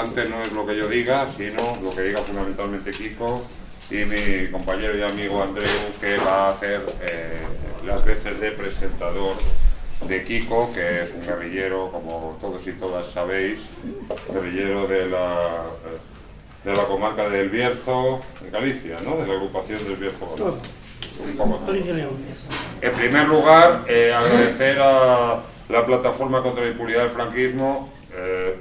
importante no es lo que yo diga, sino lo que diga fundamentalmente Kiko y mi compañero y amigo Andreu, que va a hacer las veces de presentador de Kiko, que es un guerrillero, como todos y todas sabéis, guerrillero de la comarca del Bierzo, de Galicia, ¿no? De la agrupación del Bierzo. Un poco todo. En primer lugar, agradecer a la Plataforma contra la Impunidad del Franquismo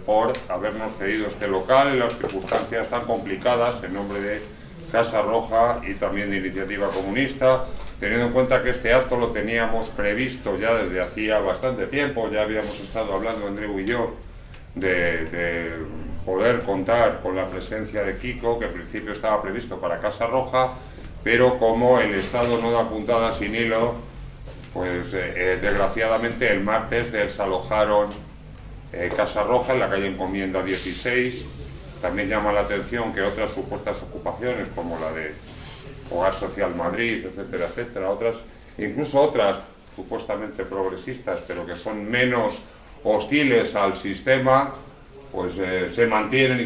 por habernos cedido este local en las circunstancias tan complicadas en nombre de Casa Roja y también de Iniciativa Comunista, teniendo en cuenta que este acto lo teníamos previsto ya desde hacía bastante tiempo. Ya habíamos estado hablando, Andreu y yo, de poder contar con la presencia de Kiko, que en principio estaba previsto para Casa Roja, pero como el Estado no da puntada sin hilo, pues desgraciadamente el martes desalojaron Casa Roja en la calle Encomienda 16. También llama la atención que otras supuestas ocupaciones, como la de Hogar Social Madrid, etcétera, etcétera, incluso otras supuestamente progresistas, pero que son menos hostiles al sistema, pues se mantienen,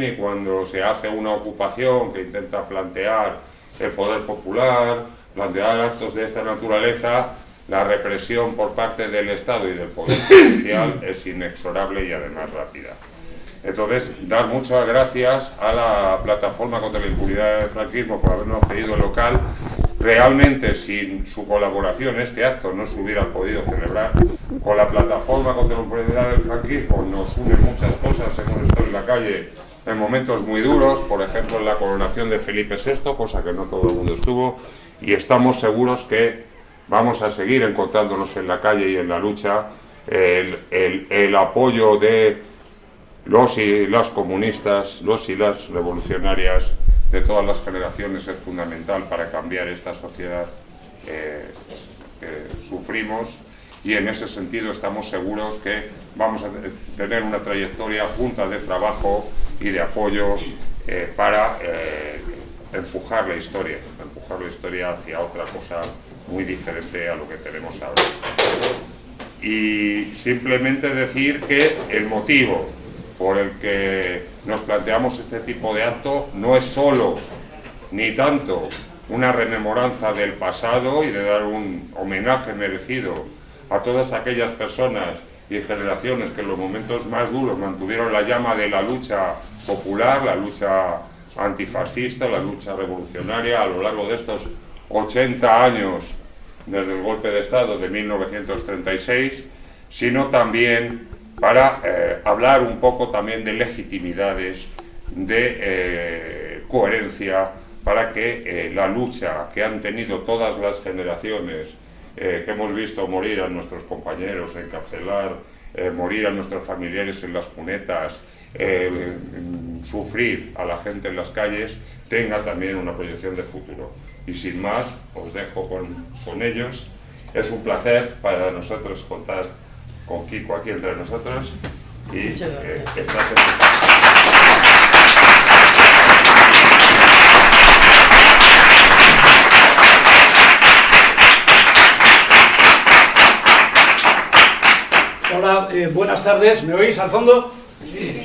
y cuando se hace una ocupación que intenta plantear el poder popular, plantear actos de esta naturaleza, la represión por parte del Estado y del Poder Judicial es inexorable y además rápida. Entonces, dar muchas gracias a la Plataforma contra la Impunidad del Franquismo por habernos cedido el local. Realmente, sin su colaboración, este acto no se hubiera podido celebrar. Con la Plataforma contra la Impunidad del Franquismo nos unen muchas cosas. Hemos estado en la calle en momentos muy duros, por ejemplo, en la coronación de Felipe VI, cosa que no todo el mundo estuvo, y estamos seguros que vamos a seguir encontrándonos en la calle y en la lucha. El apoyo de los y las comunistas, los y las revolucionarias de todas las generaciones es fundamental para cambiar esta sociedad que sufrimos, y en ese sentido estamos seguros que vamos a tener una trayectoria junta de trabajo y de apoyo para empujar la historia hacia otra cosa muy diferente a lo que tenemos ahora. Y simplemente decir que el motivo por el que nos planteamos este tipo de acto no es solo ni tanto una rememoranza del pasado y de dar un homenaje merecido a todas aquellas personas y generaciones que en los momentos más duros mantuvieron la llama de la lucha popular, la lucha antifascista, la lucha revolucionaria a lo largo de estos 80 años desde el golpe de Estado de 1936, sino también para hablar un poco también de legitimidades, de coherencia, para que la lucha que han tenido todas las generaciones, que hemos visto morir a nuestros compañeros, encarcelar, morir a nuestros familiares en las cunetas, sufrir a la gente en las calles, tenga también una proyección de futuro. Y sin más, os dejo con ellos. Es un placer para nosotros contar con Kiko aquí entre nosotros y Hola, buenas tardes, ¿me oís al fondo? Sí.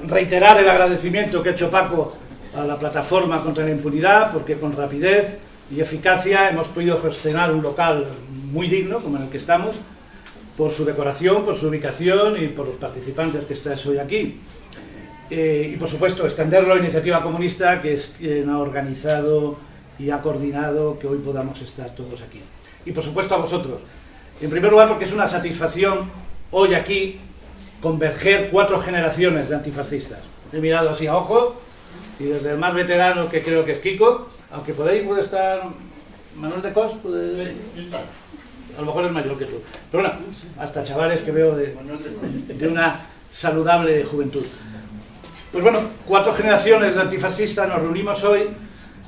Reiterar el agradecimiento que ha hecho Paco a la Plataforma contra la Impunidad, porque con rapidez y eficacia hemos podido gestionar un local muy digno como en el que estamos, por su decoración, por su ubicación y por los participantes que estáis hoy aquí. Y por supuesto extenderlo a Iniciativa Comunista, que es quien ha organizado y ha coordinado que hoy podamos estar todos aquí. Y por supuesto a vosotros. En primer lugar porque es una satisfacción hoy aquí converger 4 generaciones de antifascistas. He mirado así a ojo y desde el más veterano, que creo que es Kiko, aunque puede estar Manuel de Cos, a lo mejor es mayor que tú, pero bueno, hasta chavales que veo de una saludable juventud. Pues bueno, 4 generaciones de antifascistas nos reunimos hoy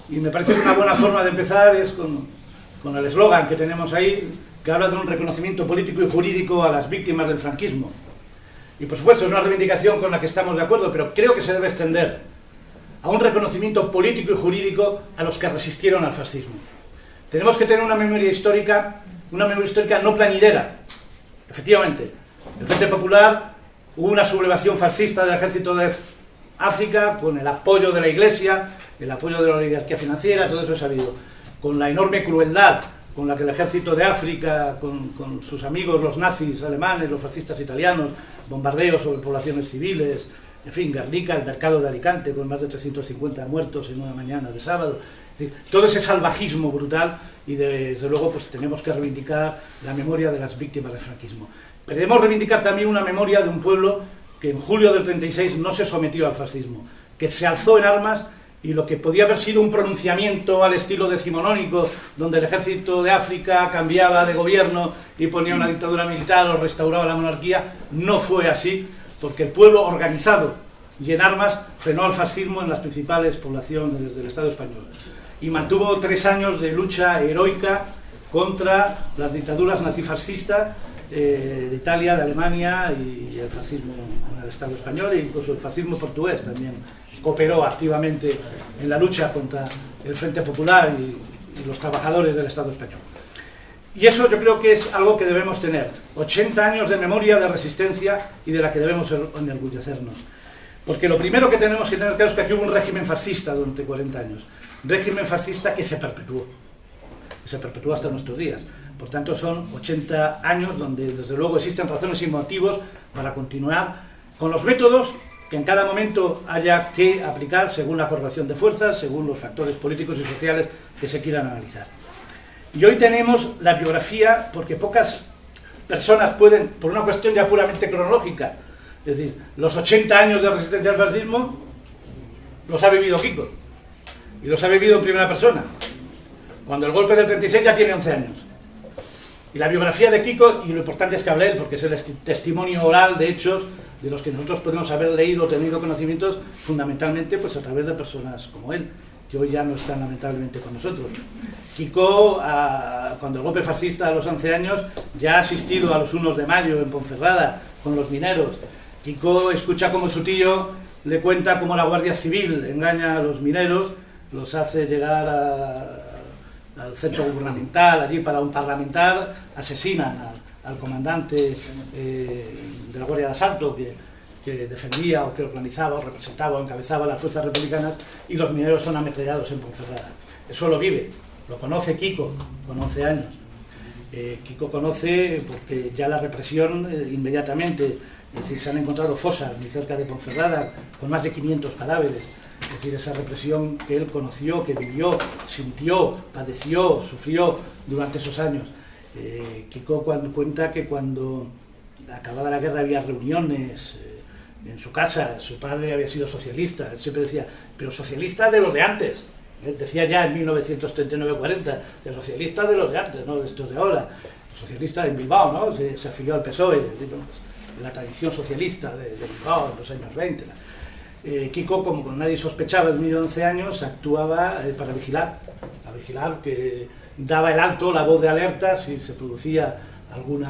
y me parece que una buena forma de empezar es con el eslogan que tenemos ahí, que habla de un reconocimiento político y jurídico a las víctimas del franquismo. Y por supuesto es una reivindicación con la que estamos de acuerdo, pero creo que se debe extender a un reconocimiento político y jurídico a los que resistieron al fascismo. Tenemos que tener una memoria histórica no plañidera. Efectivamente, el Frente Popular Hubo una sublevación fascista del ejército de África, con el apoyo de la Iglesia, el apoyo de la oligarquía financiera, todo eso es sabido. Con la enorme crueldad con la que el ejército de África, con sus amigos los nazis alemanes, los fascistas italianos, bombardeos sobre poblaciones civiles, en fin, Guernica, el mercado de Alicante, con más de 350 muertos en una mañana de sábado. Es decir, todo ese salvajismo brutal, y desde luego pues tenemos que reivindicar la memoria de las víctimas del franquismo. Pero debemos reivindicar también una memoria de un pueblo que en julio del 36 no se sometió al fascismo, que se alzó en armas, y lo que podía haber sido un pronunciamiento al estilo decimonónico, donde el ejército de África cambiaba de gobierno y ponía una dictadura militar o restauraba la monarquía, no fue así, porque el pueblo organizado y en armas frenó al fascismo en las principales poblaciones del Estado español y mantuvo 3 años de lucha heroica contra las dictaduras nazifascistas de Italia, de Alemania y el fascismo en el Estado español, e incluso el fascismo portugués también cooperó activamente en la lucha contra el Frente Popular y los trabajadores del Estado español. Y eso yo creo que es algo que debemos tener, 80 años de memoria de resistencia y de la que debemos enorgullecernos. Porque lo primero que tenemos que tener claro es que aquí hubo un régimen fascista durante 40 años, régimen fascista que se perpetuó hasta nuestros días. Por tanto, son 80 años donde desde luego existen razones y motivos para continuar con los métodos que en cada momento haya que aplicar según la correlación de fuerzas, según los factores políticos y sociales que se quieran analizar. Y hoy tenemos la biografía, porque pocas personas pueden, por una cuestión ya puramente cronológica, es decir, los 80 años de resistencia al fascismo los ha vivido Kiko, y los ha vivido en primera persona, cuando el golpe del 36 ya tiene 11 años. Y la biografía de Kiko, y lo importante es que hable él, porque es el testimonio oral de hechos de los que nosotros podemos haber leído o tenido conocimientos, fundamentalmente pues a través de personas como él, que hoy ya no están lamentablemente con nosotros. Kiko, cuando el golpe fascista a los 11 años, ya ha asistido a los 1 de mayo en Ponferrada con los mineros. Kiko escucha cómo su tío le cuenta cómo la Guardia Civil engaña a los mineros, los hace llegar al centro gubernamental, allí para un parlamentar, asesinan al comandante de la Guardia de Asalto que defendía o que organizaba o representaba o encabezaba las fuerzas republicanas, y los mineros son ametrallados en Ponferrada. Eso lo vive, lo conoce Kiko con 11 años. Kiko conoce porque ya la represión inmediatamente, es decir, se han encontrado fosas muy cerca de Ponferrada con más de 500 cadáveres. Es decir, esa represión que él conoció, que vivió, sintió, padeció, sufrió durante esos años. Kiko cuenta que cuando acabada la guerra había reuniones en su casa, su padre había sido socialista, él siempre decía, pero socialista de los de antes. Él decía ya en 1939-40, el socialista de los de antes, no de estos de ahora. El socialista en Bilbao, ¿no? Se afilió al PSOE, en la tradición socialista de Bilbao en los años 20. Kiko, como nadie sospechaba, en 11 años, actuaba para vigilar, que daba el alto, la voz de alerta, si se producía algún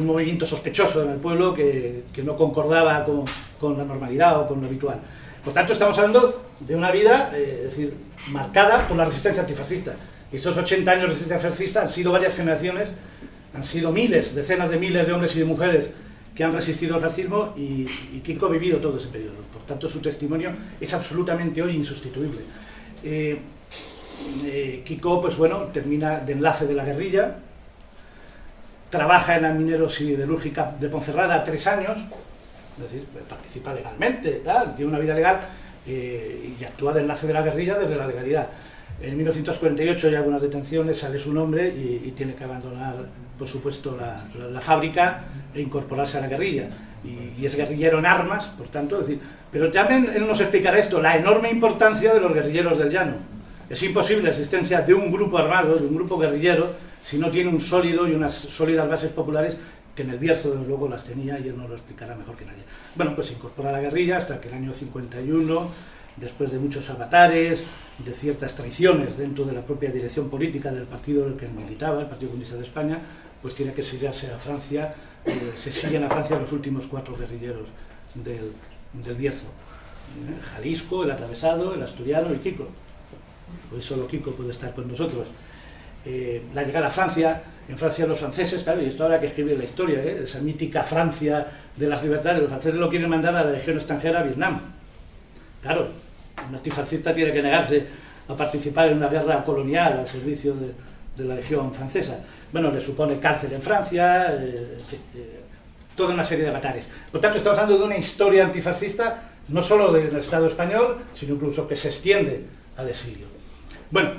movimiento sospechoso en el pueblo que no concordaba con la normalidad o con lo habitual. Por tanto, estamos hablando de una vida, es decir, marcada por la resistencia antifascista. Y esos 80 años de resistencia fascista han sido varias generaciones, han sido miles, decenas de miles de hombres y de mujeres que han resistido al fascismo, y Kiko ha vivido todo ese periodo. Por tanto, su testimonio es absolutamente hoy insustituible. Kiko, pues bueno, termina de enlace de la guerrilla, trabaja en la minero siderúrgica de Ponferrada 3 años, es decir, participa legalmente, tiene una vida legal y actúa de enlace de la guerrilla desde la legalidad. En 1948 hay algunas detenciones, sale su nombre y tiene que abandonar, por supuesto, la fábrica e incorporarse a la guerrilla. Y es guerrillero en armas, por tanto, es decir, pero también él nos explicará esto, la enorme importancia de los guerrilleros del llano. Es imposible la existencia de un grupo armado, de un grupo guerrillero, si no tiene un sólido y unas sólidas bases populares, que en el Bierzo, desde luego, las tenía, y él nos lo explicará mejor que nadie. Bueno, pues se incorpora a la guerrilla hasta que el año 51, después de muchos avatares, de ciertas traiciones dentro de la propia dirección política del partido en el que él militaba, el Partido Comunista de España, pues tiene que exiliarse a Francia. Se exilian a Francia los últimos 4 guerrilleros del Bierzo. Jalisco, el Atravesado, el Asturiano y Kiko. Hoy solo Kiko puede estar con nosotros. la llegada a Francia. En Francia los franceses, claro, y esto habrá que escribir la historia, esa mítica Francia de las libertades, los franceses lo quieren mandar a la legión extranjera a Vietnam. Claro, un antifascista tiene que negarse a participar en una guerra colonial al servicio de la legión francesa. Bueno, le supone cárcel en Francia, en fin, toda una serie de avatares. Por tanto, estamos hablando de una historia antifascista, no solo del Estado español, sino incluso que se extiende al exilio. Bueno,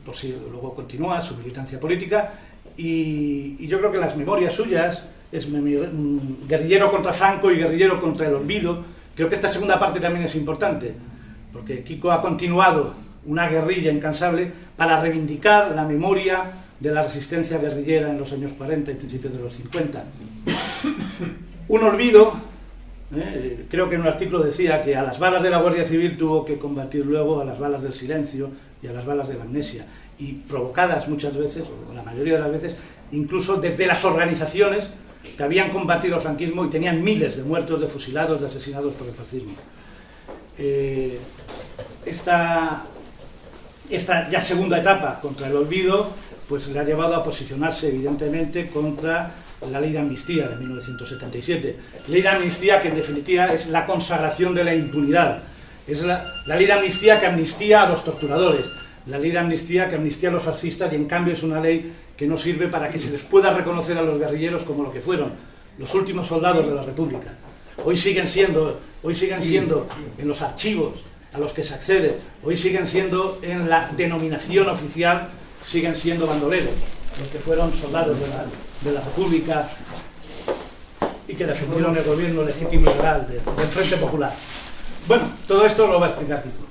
pues sí, luego continúa su militancia política, y yo creo que las memorias suyas, es guerrillero contra Franco y guerrillero contra el olvido. Creo que esta segunda parte también es importante, porque Kiko ha continuado una guerrilla incansable para reivindicar la memoria de la resistencia guerrillera en los años 40 y principios de los 50. Un olvido, creo que en un artículo decía que a las balas de la Guardia Civil tuvo que combatir luego a las balas del silencio y a las balas de la amnesia, y provocadas muchas veces, o la mayoría de las veces, incluso desde las organizaciones que habían combatido el franquismo y tenían miles de muertos, de fusilados, de asesinados por el fascismo. Esta ya segunda etapa contra el olvido, pues le ha llevado a posicionarse evidentemente contra la ley de amnistía de 1977. Ley de amnistía que en definitiva es la consagración de la impunidad. Es la ley de amnistía que amnistía a los torturadores, la ley de amnistía que amnistía a los fascistas, y en cambio es una ley que no sirve para que se les pueda reconocer a los guerrilleros como lo que fueron, los últimos soldados de la República. Hoy siguen siendo en los archivos a los que se accede, hoy siguen siendo en la denominación oficial, siguen siendo bandoleros, los que fueron soldados de la República y que defendieron el gobierno legítimo y legal del Frente Popular. Bueno, todo esto lo va a explicar Kiko.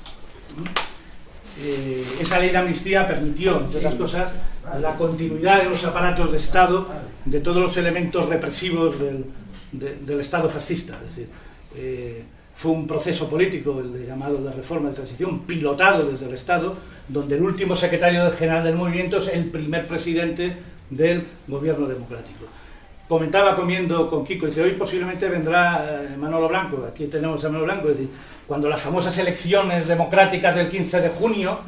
Esa ley de amnistía permitió, entre otras cosas, la continuidad de los aparatos de Estado, de todos los elementos represivos del Estado fascista. Es decir, fue un proceso político, el llamado de reforma de transición, pilotado desde el Estado, donde el último secretario general del movimiento es el primer presidente del gobierno democrático. Comentaba comiendo con Kiko, dice, hoy posiblemente vendrá Manolo Blanco, aquí tenemos a Manolo Blanco, es decir, cuando las famosas elecciones democráticas del 15 de junio,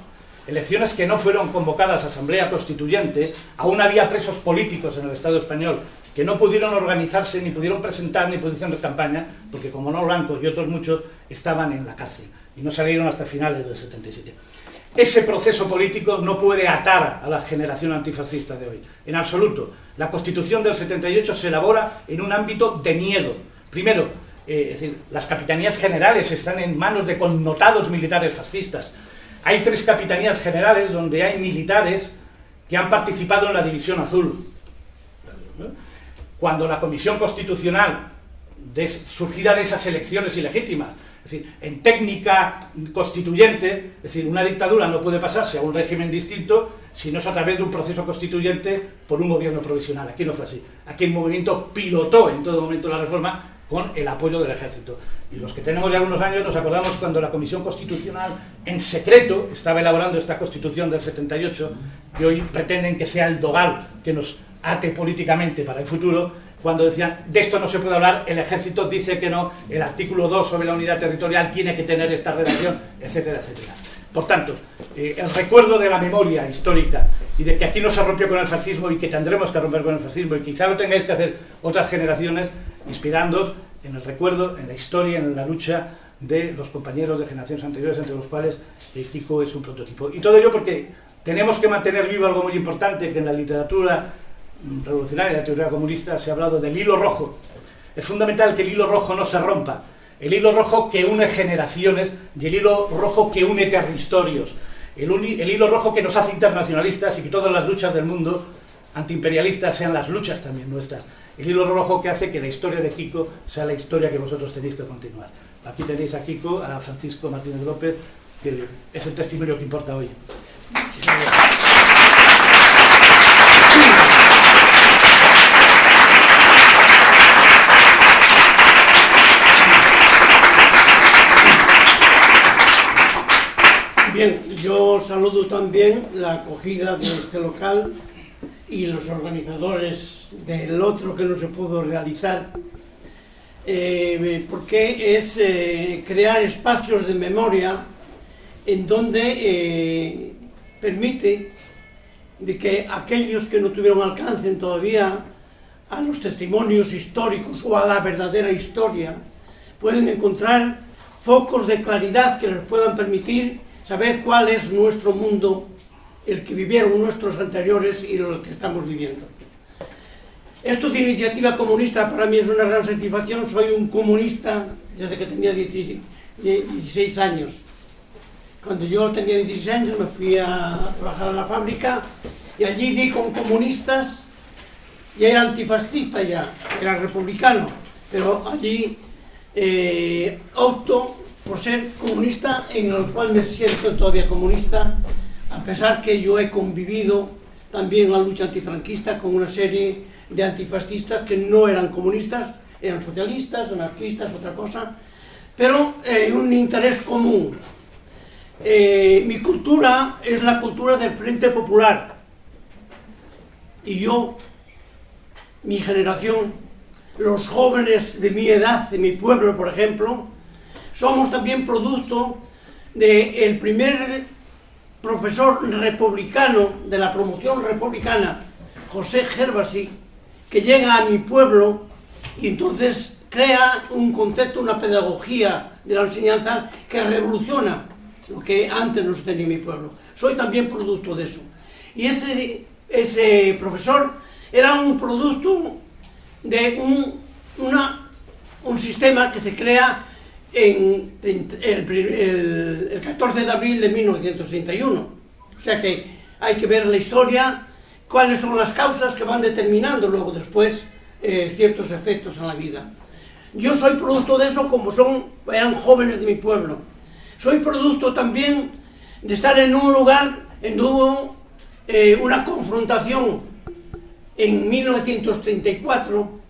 elecciones que no fueron convocadas a Asamblea Constituyente, aún había presos políticos en el Estado español que no pudieron organizarse, ni pudieron presentar ni posición de campaña, porque como Manolo Blanco y otros muchos estaban en la cárcel, y no salieron hasta finales del 77. Ese proceso político no puede atar a la generación antifascista de hoy, en absoluto. La Constitución del 78 se elabora en un ámbito de miedo. Primero, es decir, las capitanías generales están en manos de connotados militares fascistas. Hay 3 capitanías generales donde hay militares que han participado en la División Azul. Cuando la Comisión Constitucional, surgida de esas elecciones ilegítimas, es decir, en técnica constituyente, es decir, una dictadura no puede pasarse a un régimen distinto si no es a través de un proceso constituyente por un gobierno provisional. Aquí no fue así. Aquí el movimiento pilotó en todo momento la reforma con el apoyo del ejército. Y los que tenemos ya algunos años nos acordamos cuando la Comisión Constitucional en secreto estaba elaborando esta Constitución del 78, que hoy pretenden que sea el dogal que nos ate políticamente para el futuro. Cuando decían, de esto no se puede hablar, el ejército dice que no, el artículo 2 sobre la unidad territorial tiene que tener esta redacción, etcétera, etcétera. Por tanto, el recuerdo de la memoria histórica y de que aquí no se rompió con el fascismo y que tendremos que romper con el fascismo, y quizá lo tengáis que hacer otras generaciones, inspirándoos en el recuerdo, en la historia, en la lucha de los compañeros de generaciones anteriores, entre los cuales Kiko es un prototipo. Y todo ello porque tenemos que mantener vivo algo muy importante que en la literatura revolucionaria, la teoría comunista, se ha hablado del hilo rojo. Es fundamental que el hilo rojo no se rompa, el hilo rojo que une generaciones y el hilo rojo que une territorios, el hilo rojo que nos hace internacionalistas y que todas las luchas del mundo antiimperialistas sean las luchas también nuestras, el hilo rojo que hace que la historia de Kiko sea la historia que vosotros tenéis que continuar. Aquí tenéis a Kiko, a Francisco Martínez López, que es el testimonio que importa hoy. Bien, yo saludo también la acogida de este local y los organizadores del otro que no se pudo realizar, porque es crear espacios de memoria en donde permite de que aquellos que no tuvieron alcance todavía a los testimonios históricos o a la verdadera historia pueden encontrar focos de claridad que les puedan permitir saber cuál es nuestro mundo, el que vivieron nuestros anteriores y el que estamos viviendo. Esto de iniciativa comunista para mí es una gran satisfacción. Soy un comunista desde que tenía 16 años. Cuando yo tenía 16 años me fui a trabajar a la fábrica y allí di con comunistas. Ya era antifascista, ya era republicano, pero allí opto por ser comunista, en el cual me siento todavía comunista, a pesar que yo he convivido también en la lucha antifranquista con una serie de antifascistas que no eran comunistas, eran socialistas, anarquistas, otra cosa, pero un interés común. Mi cultura es la cultura del Frente Popular, y yo, mi generación, los jóvenes de mi edad, de mi pueblo, por ejemplo, somos también producto del primer profesor republicano de la promoción republicana, José Gervasi, que llega a mi pueblo y entonces crea un concepto, una pedagogía de la enseñanza que revoluciona lo que antes no se tenía en mi pueblo. Soy también producto de eso. Y ese profesor era un producto de un sistema que se crea el 14 de abril de 1931. O sea que hay que ver la historia, cuáles son las causas que van determinando luego después ciertos efectos en la vida. Yo soy producto de eso como eran jóvenes de mi pueblo. Soy producto también de estar en un lugar en donde hubo una confrontación en 1934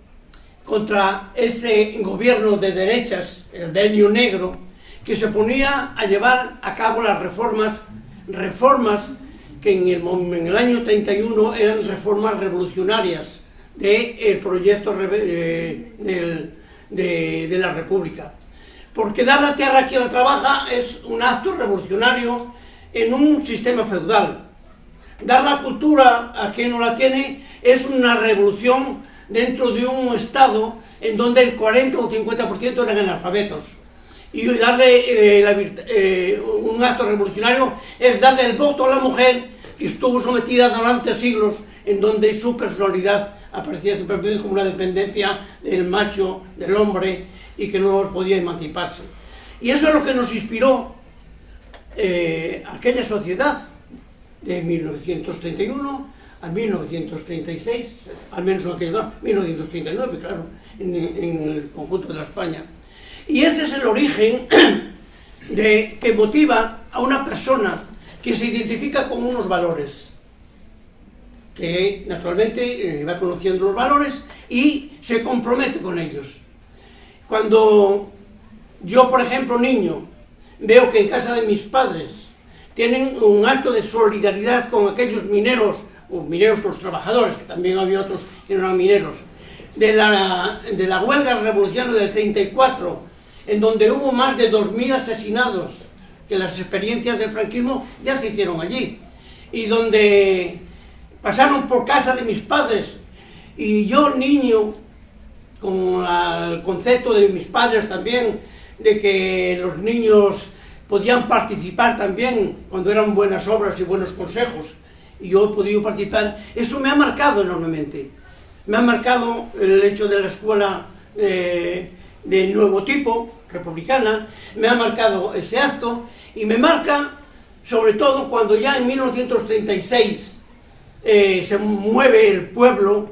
contra ese gobierno de derechas, el Denio Negro, que se ponía a llevar a cabo las reformas que en el año 31 eran reformas revolucionarias del proyecto de la República. Porque dar la tierra a quien la trabaja es un acto revolucionario en un sistema feudal. Dar la cultura a quien no la tiene es una revolución dentro de un estado en donde el 40 o 50% eran analfabetos. Y darle un acto revolucionario es darle el voto a la mujer que estuvo sometida durante siglos, en donde su personalidad aparecía siempre como una dependencia del macho, del hombre, y que no podía emanciparse. Y eso es lo que nos inspiró aquella sociedad de 1931 a 1936, al menos en aquella 1939, claro, en el conjunto de la España. Y ese es el origen que motiva a una persona que se identifica con unos valores, que naturalmente va conociendo los valores y se compromete con ellos. Cuando yo, por ejemplo, niño, veo que en casa de mis padres tienen un acto de solidaridad con aquellos mineros, o mineros los trabajadores, que también había otros que no eran mineros, de la huelga revolucionaria del 34, en donde hubo más de 2000 asesinados, que las experiencias del franquismo ya se hicieron allí, y donde pasaron por casa de mis padres, y yo, niño, con el concepto de mis padres también, de que los niños podían participar también cuando eran buenas obras y buenos consejos, y yo he podido participar, eso me ha marcado enormemente. Me ha marcado el hecho de la escuela de nuevo tipo, republicana, me ha marcado ese acto, y me marca sobre todo cuando ya en 1936 se mueve el pueblo,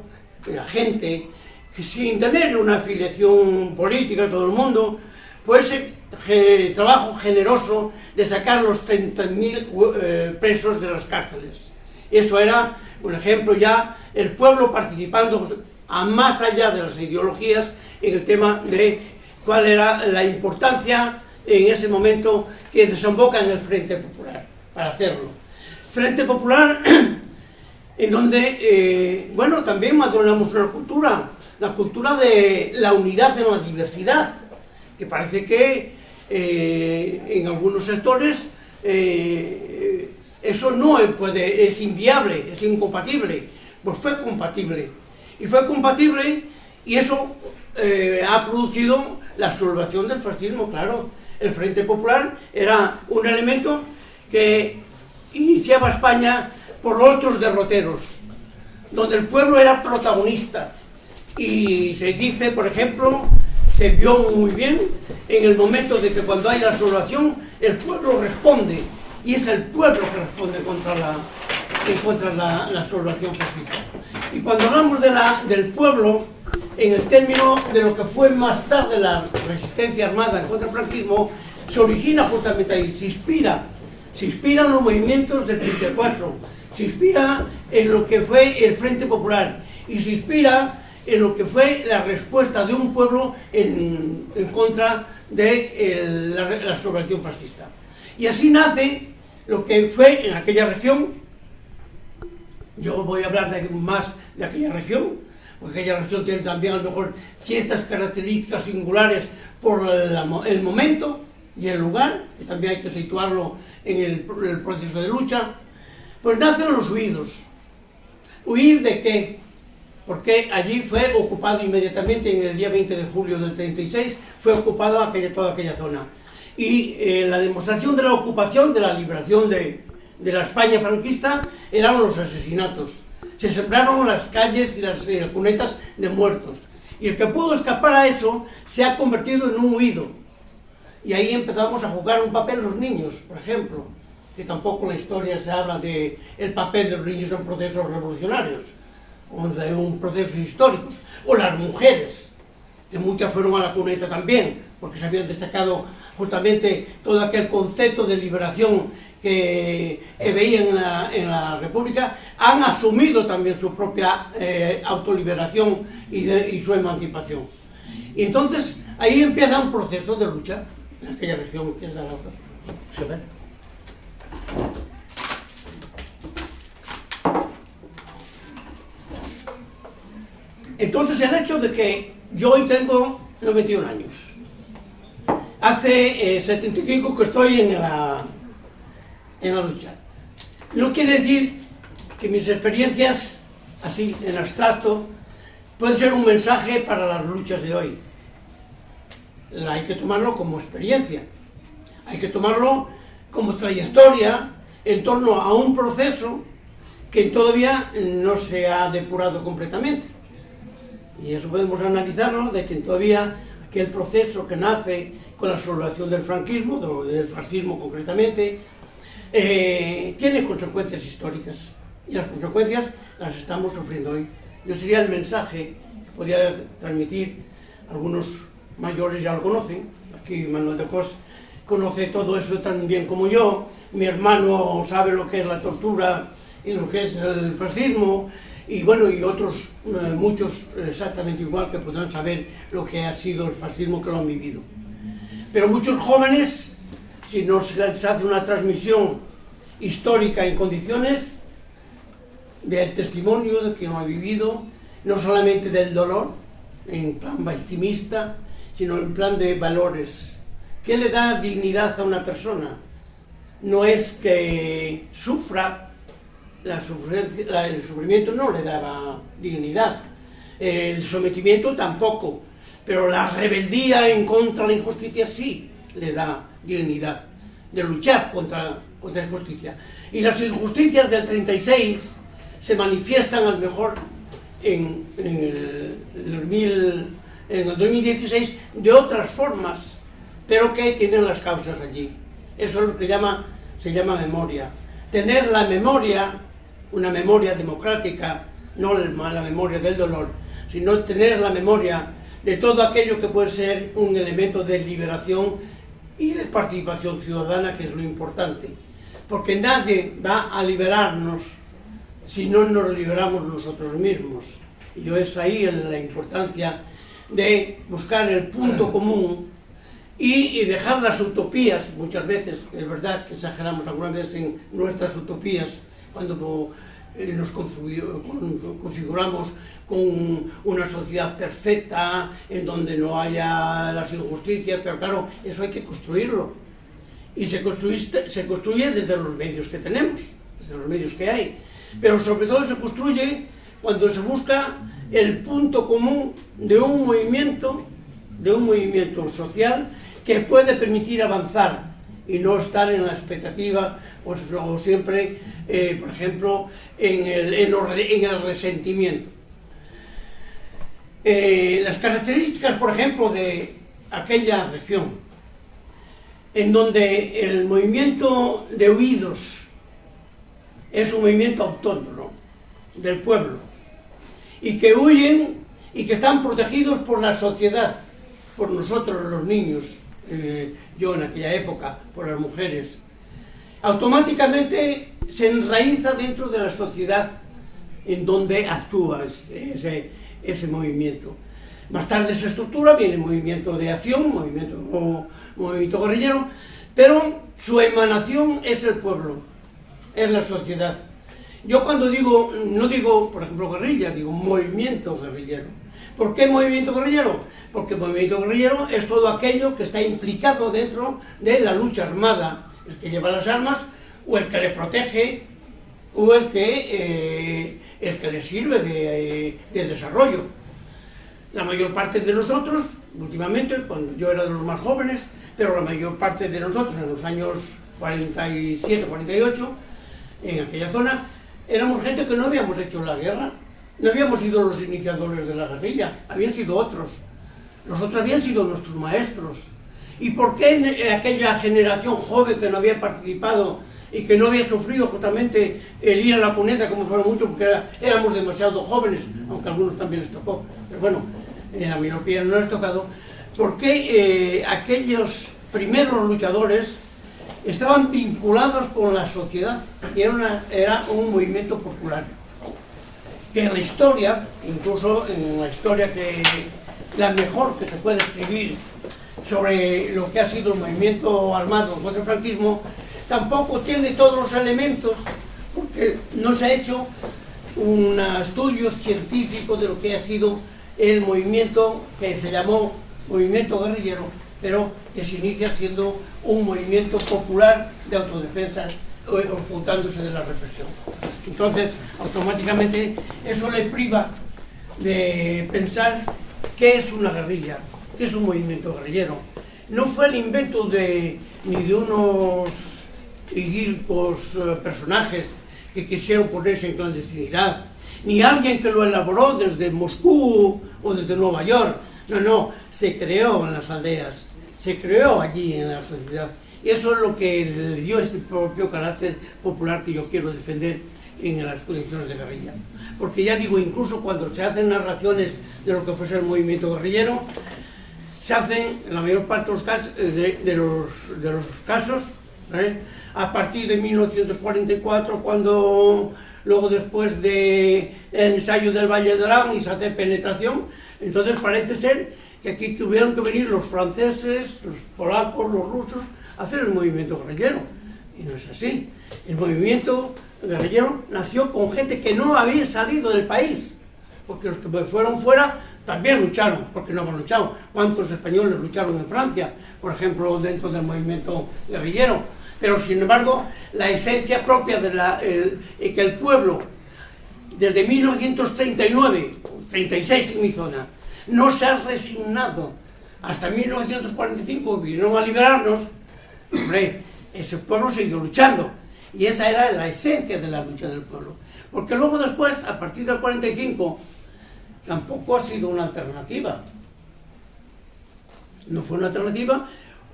la gente, que sin tener una afiliación política, todo el mundo, pues ese trabajo generoso de sacar los 30.000 presos de las cárceles. Eso era un ejemplo ya, el pueblo participando a más allá de las ideologías en el tema de cuál era la importancia en ese momento que desemboca en el Frente Popular, para hacerlo. Frente Popular en donde, bueno, también maduramos una cultura, la cultura de la unidad en la diversidad, que parece que en algunos sectores eso no puede, es inviable, es incompatible. Pues fue compatible. Y fue compatible y eso ha producido la sublevación del fascismo, claro. El Frente Popular era un elemento que iniciaba España por otros derroteros, donde el pueblo era protagonista. Y se dice, por ejemplo, se vio muy bien en el momento de que cuando hay la sublevación, el pueblo responde, y es el pueblo que responde contra la sublevación fascista. Y cuando hablamos del pueblo, en el término de lo que fue más tarde la resistencia armada contra el franquismo, se origina justamente ahí, se inspira en los movimientos del 34, se inspira en lo que fue el Frente Popular y se inspira en lo que fue la respuesta de un pueblo en contra de la sublevación fascista. Y así nace lo que fue en aquella región. Yo voy a hablar más de aquella región, porque aquella región tiene también a lo mejor ciertas características singulares por el momento y el lugar, que también hay que situarlo en el proceso de lucha. Pues nacen los huidos. ¿Huir de qué? Porque allí fue ocupado inmediatamente, en el día 20 de julio del 36, fue ocupada toda aquella zona. Y la demostración de la ocupación, de la liberación de la España franquista, eran los asesinatos. Se sembraron las calles y las cunetas de muertos. Y el que pudo escapar a eso se ha convertido en un huido. Y ahí empezamos a jugar un papel los niños, por ejemplo, que tampoco en la historia se habla del papel de los niños en procesos revolucionarios, o en procesos históricos, o las mujeres, que muchas fueron a la cuneta también, porque se habían destacado justamente todo aquel concepto de liberación que veían en la República, han asumido también su propia autoliberación y su emancipación. Y entonces ahí empieza un proceso de lucha en aquella región que es de la otra. ¿Se ve? Entonces el hecho de que yo hoy tengo 91 años, hace 75 que estoy en la lucha, no quiere decir que mis experiencias, así en abstracto, pueden ser un mensaje para las luchas de hoy. Hay que tomarlo como experiencia, hay que tomarlo como trayectoria en torno a un proceso que todavía no se ha depurado completamente. Y eso podemos analizarlo, de que todavía aquel proceso que nace con la sublevación del franquismo, del fascismo concretamente, tiene consecuencias históricas. Y las consecuencias las estamos sufriendo hoy. Yo sería el mensaje que podía transmitir, algunos mayores ya lo conocen, aquí Manuel de Cos conoce todo eso tan bien como yo, mi hermano sabe lo que es la tortura y lo que es el fascismo, y bueno, y otros muchos exactamente igual, que podrán saber lo que ha sido el fascismo, que lo han vivido. Pero muchos jóvenes, si no se les hace una transmisión histórica en condiciones del testimonio de quien lo ha vivido, no solamente del dolor, en plan victimista, sino en plan de valores. ¿Qué le da dignidad a una persona? No es que sufra. El sufrimiento no le daba dignidad, el sometimiento tampoco, pero la rebeldía en contra de la injusticia sí le da dignidad, de luchar contra la injusticia. Y las injusticias del 36 se manifiestan a lo mejor en el 2016 de otras formas, pero que tienen las causas allí. Eso es lo que se llama memoria. Tener la memoria, una memoria democrática, no la memoria del dolor, sino tener la memoria de todo aquello que puede ser un elemento de liberación y de participación ciudadana, que es lo importante. Porque nadie va a liberarnos si no nos liberamos nosotros mismos. Y yo es ahí la importancia de buscar el punto común y dejar las utopías. Muchas veces, es verdad que exageramos algunas veces en nuestras utopías, cuando nos configuramos con una sociedad perfecta, en donde no haya las injusticias, pero claro, eso hay que construirlo. y se construye desde los medios que tenemos, desde los medios que hay, pero sobre todo se construye cuando se busca el punto común de un movimiento social que puede permitir avanzar y no estar en la expectativa o siempre, por ejemplo, en el resentimiento. Las características, por ejemplo, de aquella región, en donde el movimiento de huidos es un movimiento autónomo del pueblo, y que huyen y que están protegidos por la sociedad, por nosotros los niños, yo en aquella época, por las mujeres, automáticamente se enraiza dentro de la sociedad en donde actúa ese movimiento. Más tarde se estructura, viene movimiento de acción, movimiento guerrillero, pero su emanación es el pueblo, es la sociedad. Yo cuando digo, no digo, por ejemplo, guerrilla, digo movimiento guerrillero. ¿Por qué movimiento guerrillero? Porque el movimiento guerrillero es todo aquello que está implicado dentro de la lucha armada, el que lleva las armas, o el que le protege, o el que le sirve de desarrollo. La mayor parte de nosotros, últimamente, cuando yo era de los más jóvenes, pero la mayor parte de nosotros en los años 47, 48, en aquella zona, éramos gente que no habíamos hecho la guerra, no habíamos sido los iniciadores de la guerrilla, habían sido otros. Los otros habían sido nuestros maestros. ¿Y por qué aquella generación joven que no había participado y que no había sufrido justamente el ir a la cuneta, como fueron muchos, porque éramos demasiado jóvenes, aunque a algunos también les tocó, pero bueno, a mi opinión no les ha tocado? ¿Por qué aquellos primeros luchadores estaban vinculados con la sociedad? Y era un movimiento popular, que en la historia, incluso en la historia que la mejor que se puede escribir sobre lo que ha sido el movimiento armado contra el franquismo, tampoco tiene todos los elementos, porque no se ha hecho un estudio científico de lo que ha sido el movimiento que se llamó movimiento guerrillero, pero que se inicia siendo un movimiento popular de autodefensa, ocultándose de la represión. Entonces, automáticamente, eso le priva de pensar qué es una guerrilla, qué es un movimiento guerrillero. No fue el invento ni de unos idílicos personajes que quisieron ponerse en clandestinidad, ni alguien que lo elaboró desde Moscú o desde Nueva York. No, se creó en las aldeas, se creó allí en la sociedad. Y eso es lo que le dio ese propio carácter popular que yo quiero defender en las condiciones de guerrilla. Porque ya digo, incluso cuando se hacen narraciones de lo que fuese el movimiento guerrillero, se hacen, en la mayor parte de los casos, a partir de 1944, cuando luego después del ensayo del Valle de Orán y se hace penetración, entonces parece ser que aquí tuvieron que venir los franceses, los polacos, los rusos, a hacer el movimiento guerrillero. Y no es así. El movimiento guerrillero nació con gente que no había salido del país, porque los que fueron fuera también lucharon, porque no han luchado. ¿Cuántos españoles lucharon en Francia, por ejemplo, dentro del movimiento guerrillero? Pero sin embargo, la esencia propia que el pueblo, desde 1939, 36 en mi zona, no se ha resignado hasta 1945, vinieron a liberarnos, hombre, ese pueblo siguió luchando. Y esa era la esencia de la lucha del pueblo. Porque luego después, a partir del 45, tampoco ha sido una alternativa. No fue una alternativa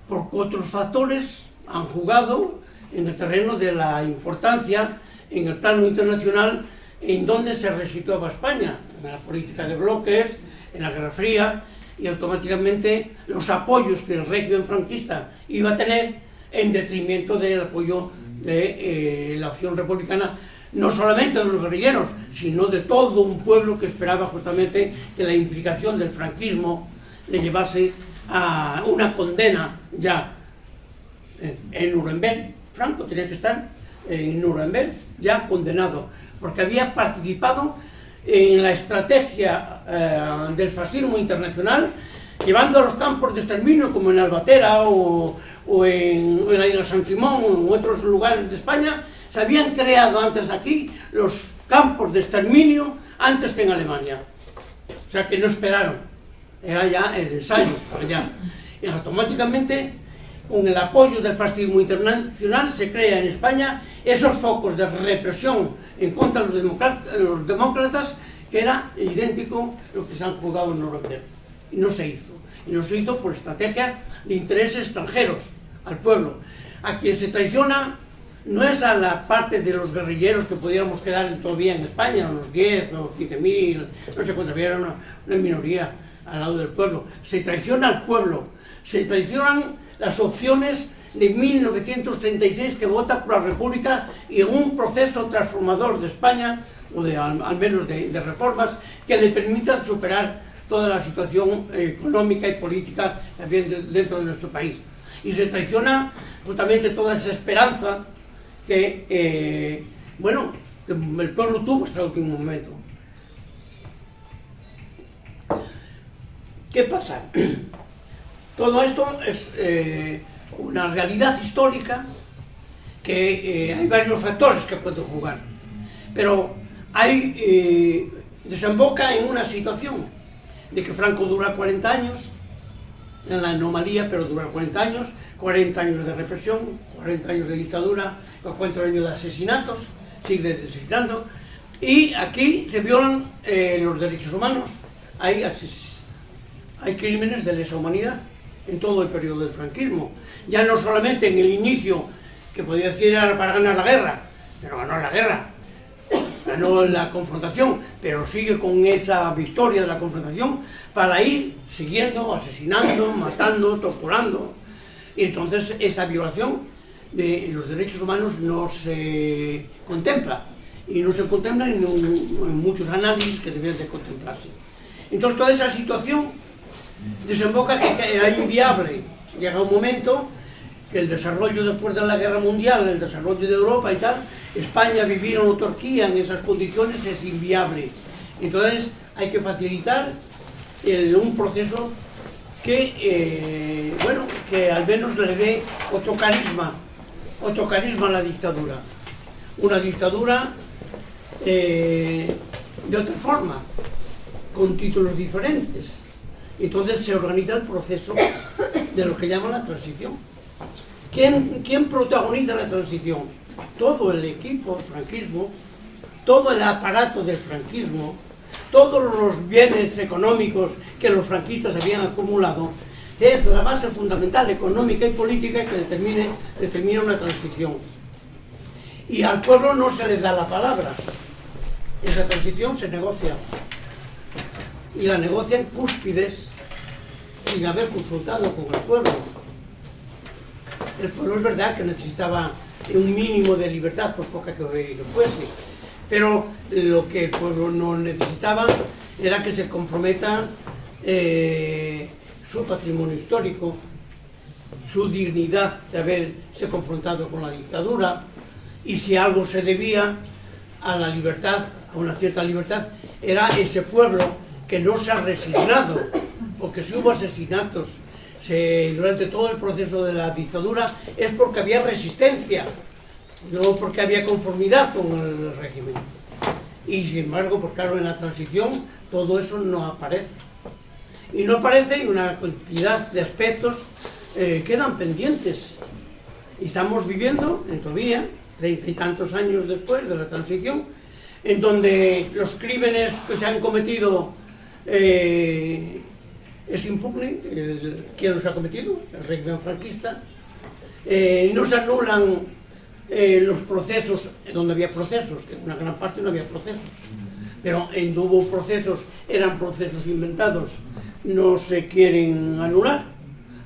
porque otros factores han jugado en el terreno de la importancia en el plano internacional en donde se resituaba España, en la política de bloques, en la Guerra Fría, y automáticamente los apoyos que el régimen franquista iba a tener en detrimento del apoyo de la opción republicana, no solamente de los guerrilleros, sino de todo un pueblo que esperaba justamente que la implicación del franquismo le llevase a una condena ya en Nuremberg. Franco tenía que estar en Nuremberg ya condenado, porque había participado en la estrategia del fascismo internacional, llevando a los campos de exterminio como en Albatera o o en la isla San Simón o en otros lugares de España, se habían creado antes aquí los campos de exterminio antes que en Alemania. O sea que no esperaron, era ya el ensayo para allá. Y automáticamente, con el apoyo del fascismo internacional, se crea en España esos focos de represión en contra de los demócratas, que era idéntico a lo que se han jugado en Nuremberg. Y no se hizo. Y no se hizo por estrategia de intereses extranjeros al pueblo. A quien se traiciona no es a la parte de los guerrilleros que pudiéramos quedar todavía en España, unos 10 o 15.000, no sé cuántos, era una minoría al lado del pueblo. Se traiciona al pueblo, se traicionan las opciones de 1936 que vota por la República y en un proceso transformador de España, o de, al menos de reformas, que le permitan superar toda la situación económica y política dentro de nuestro país. Y se traiciona justamente toda esa esperanza que, bueno, que el pueblo tuvo hasta el último momento. ¿Qué pasa? Todo esto es una realidad histórica que hay varios factores que pueden jugar, pero desemboca en una situación de que Franco dura 40 años en la anomalía, pero dura 40 años, 40 años de represión, 40 años de dictadura, 40 años de asesinatos, sigue asesinando, y aquí se violan los derechos humanos, hay crímenes de lesa humanidad en todo el periodo del franquismo, ya no solamente en el inicio, que podría decir era para ganar la guerra, pero ganó la guerra, ganó la confrontación, pero sigue con esa victoria de la confrontación para ir siguiendo, asesinando, matando, torturando. Y entonces esa violación de los derechos humanos no se contempla, y no se contempla en muchos análisis que deben de contemplarse. Entonces toda esa situación desemboca que era inviable. Llega un momento que el desarrollo después de la guerra mundial, el desarrollo de Europa y tal, España vivir en autarquía en esas condiciones es inviable. Entonces hay que facilitar un proceso que, bueno, que al menos le dé otro carisma a la dictadura. Una dictadura de otra forma, con títulos diferentes. Entonces se organiza el proceso de lo que llaman la transición. ¿Quién protagoniza la transición? Todo el equipo del franquismo, todo el aparato del franquismo, todos los bienes económicos que los franquistas habían acumulado, es la base fundamental económica y política que determina una transición. Y al pueblo no se le da la palabra. Esa transición se negocia. Y la negocian cúspides sin haber consultado con el pueblo. El pueblo es verdad que necesitaba un mínimo de libertad, por poca que fuese, pero lo que el pueblo no necesitaba era que se comprometa su patrimonio histórico, su dignidad de haberse confrontado con la dictadura, y si algo se debía a la libertad, a una cierta libertad, era ese pueblo que no se ha resignado, porque si hubo asesinatos durante todo el proceso de la dictadura es porque había resistencia, no porque había conformidad con el régimen. Y sin embargo, pues claro, en la transición todo eso no aparece. Y no aparece, y una cantidad de aspectos quedan pendientes. Y estamos viviendo, todavía, 30 y tantos años después de la transición, en donde los crímenes que se han cometido es impugne, ¿quién los ha cometido? El régimen franquista. No se anulan los procesos, donde había procesos, que en una gran parte no había procesos, pero en donde hubo procesos, eran procesos inventados, no se quieren anular.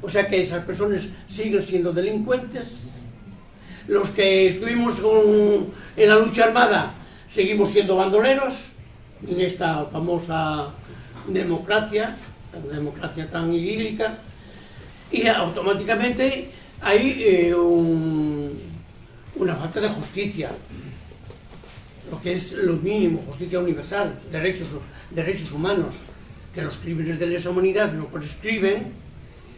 O sea que esas personas siguen siendo delincuentes. Los que estuvimos en la lucha armada seguimos siendo bandoleros en esta famosa democracia tan idílica, y automáticamente hay una falta de justicia, lo que es lo mínimo, justicia universal, derechos humanos, que los crímenes de lesa humanidad no prescriben,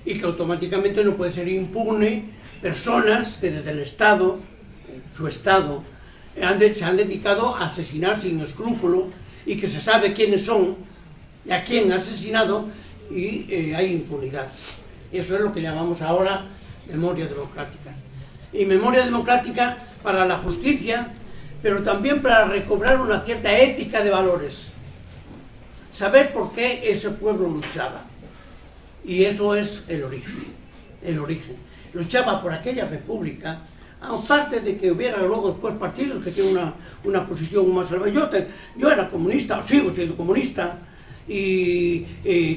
y que automáticamente no puede ser impune personas que desde el Estado, su Estado, se han dedicado a asesinar sin escrúpulo y que se sabe quiénes son y a quién ha asesinado y hay impunidad. Eso es lo que llamamos ahora memoria democrática. Y memoria democrática para la justicia, pero también para recobrar una cierta ética de valores. Saber por qué ese pueblo luchaba. Y eso es el origen. El origen. Luchaba por aquella república, aparte de que hubiera luego después partidos que tienen una posición más elevada. Yo era comunista, sigo siendo comunista, y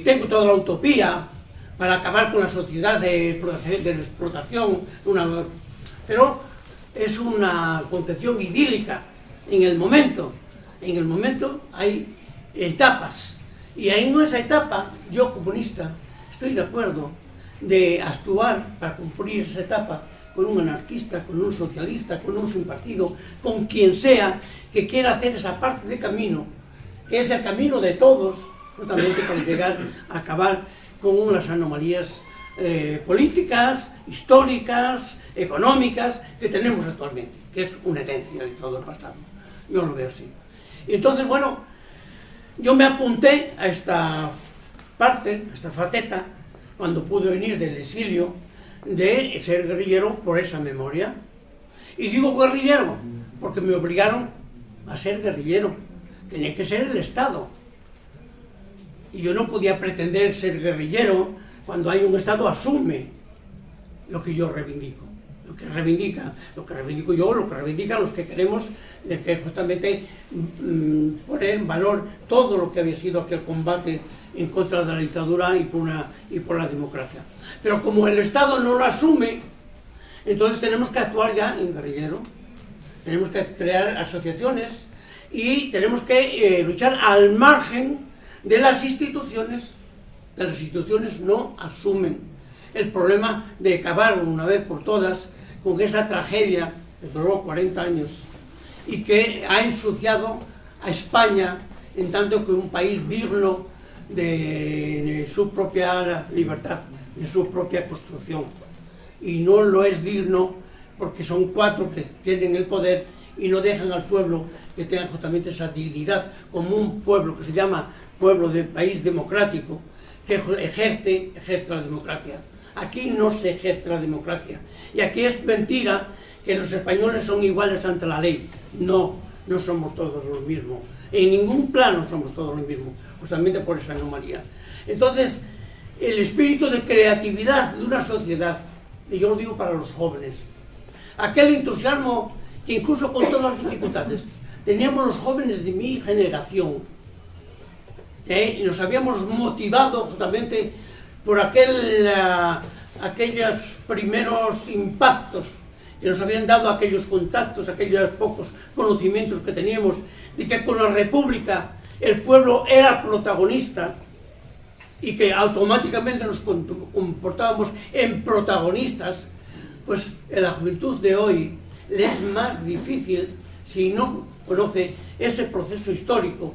tengo toda la utopía para acabar con la sociedad de explotación, pero es una concepción idílica en el momento. En el momento hay etapas, y en esa etapa, yo comunista, estoy de acuerdo de actuar para cumplir esa etapa con un anarquista, con un socialista, con un sin partido, con quien sea que quiera hacer esa parte de camino, que es el camino de todos, justamente para llegar a acabar con unas anomalías políticas, históricas, económicas que tenemos actualmente, que es una herencia de todo el pasado. Yo lo veo así. Y entonces, bueno, yo me apunté a esta parte, a esta faceta, cuando pude venir del exilio, de ser guerrillero por esa memoria. Y digo guerrillero porque me obligaron a ser guerrillero. Tenía que ser el Estado. Y yo no podía pretender ser guerrillero cuando hay un Estado asume lo que yo reivindico. Lo que reivindico yo, lo que reivindican los que queremos de que justamente poner en valor todo lo que había sido aquel combate en contra de la dictadura y por la democracia. Pero como el Estado no lo asume, entonces tenemos que actuar ya en guerrillero, tenemos que crear asociaciones y tenemos que luchar al margen de las instituciones. Las instituciones no asumen el problema de acabar una vez por todas con esa tragedia que duró 40 años y que ha ensuciado a España en tanto que un país digno de su propia libertad, de su propia construcción. Y no lo es digno porque son 4 que tienen el poder y no dejan al pueblo que tenga justamente esa dignidad como un pueblo que se llama pueblo de país democrático, que ejerce la democracia. Aquí no se ejerce la democracia. Y aquí es mentira que los españoles son iguales ante la ley. No, no somos todos los mismos. En ningún plano somos todos los mismos, justamente por esa anomalía. Entonces, el espíritu de creatividad de una sociedad, y yo lo digo para los jóvenes, aquel entusiasmo que incluso con todas las dificultades teníamos los jóvenes de mi generación, que nos habíamos motivado justamente por aquellos primeros impactos que nos habían dado aquellos contactos, aquellos pocos conocimientos que teníamos, de que con la República el pueblo era protagonista y que automáticamente nos comportábamos en protagonistas, pues en la juventud de hoy le es más difícil si no conoce ese proceso histórico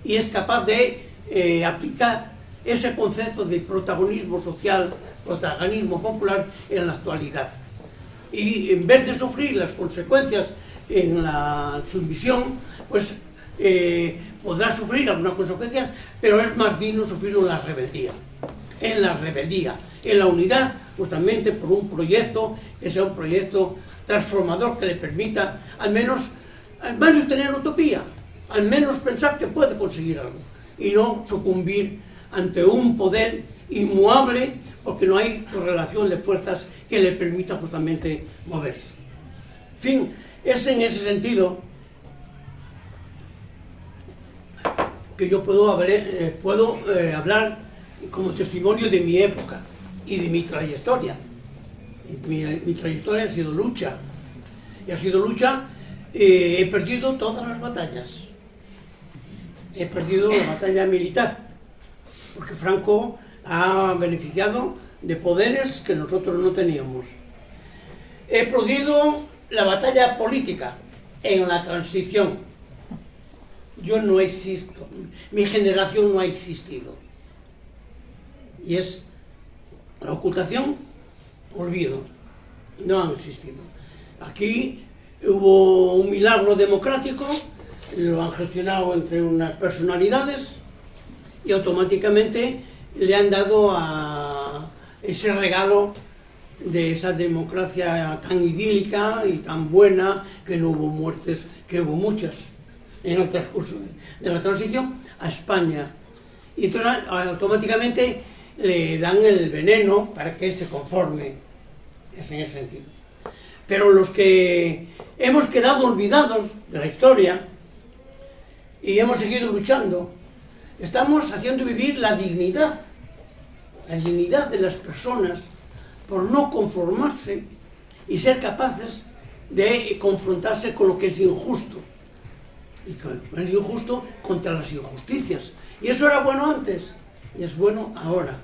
y es capaz de aplicar ese concepto de protagonismo social, protagonismo popular en la actualidad. Y en vez de sufrir las consecuencias en la sumisión, pues podrá sufrir alguna consecuencia, pero es más digno sufrirlo en la rebeldía. En la rebeldía, en la unidad, justamente por un proyecto que sea un proyecto transformador que le permita al menos tener utopía, al menos pensar que puede conseguir algo y no sucumbir ante un poder inmuable porque no hay correlación de fuerzas que le permita justamente moverse. En fin, es en ese sentido que yo puedo hablar como testimonio de mi época y de mi trayectoria. Mi trayectoria ha sido lucha. Y ha sido lucha, he perdido todas las batallas. He perdido la batalla militar, porque Franco ha beneficiado de poderes que nosotros no teníamos. He perdido la batalla política en la transición. Yo no existo, mi generación no ha existido. Y es La ocultación, olvido, no han existido. Aquí hubo un milagro democrático, lo han gestionado entre unas personalidades y automáticamente le han dado a ese regalo de esa democracia tan idílica y tan buena, que no hubo muertes, que hubo muchas en el transcurso de la transición, a España. Y entonces automáticamente le dan el veneno para que se conforme, es en ese sentido. Pero los que hemos quedado olvidados de la historia y hemos seguido luchando, estamos haciendo vivir la dignidad de las personas por no conformarse y ser capaces de confrontarse con lo que es injusto. Y con lo que es injusto contra las injusticias. Y eso era bueno antes y es bueno ahora.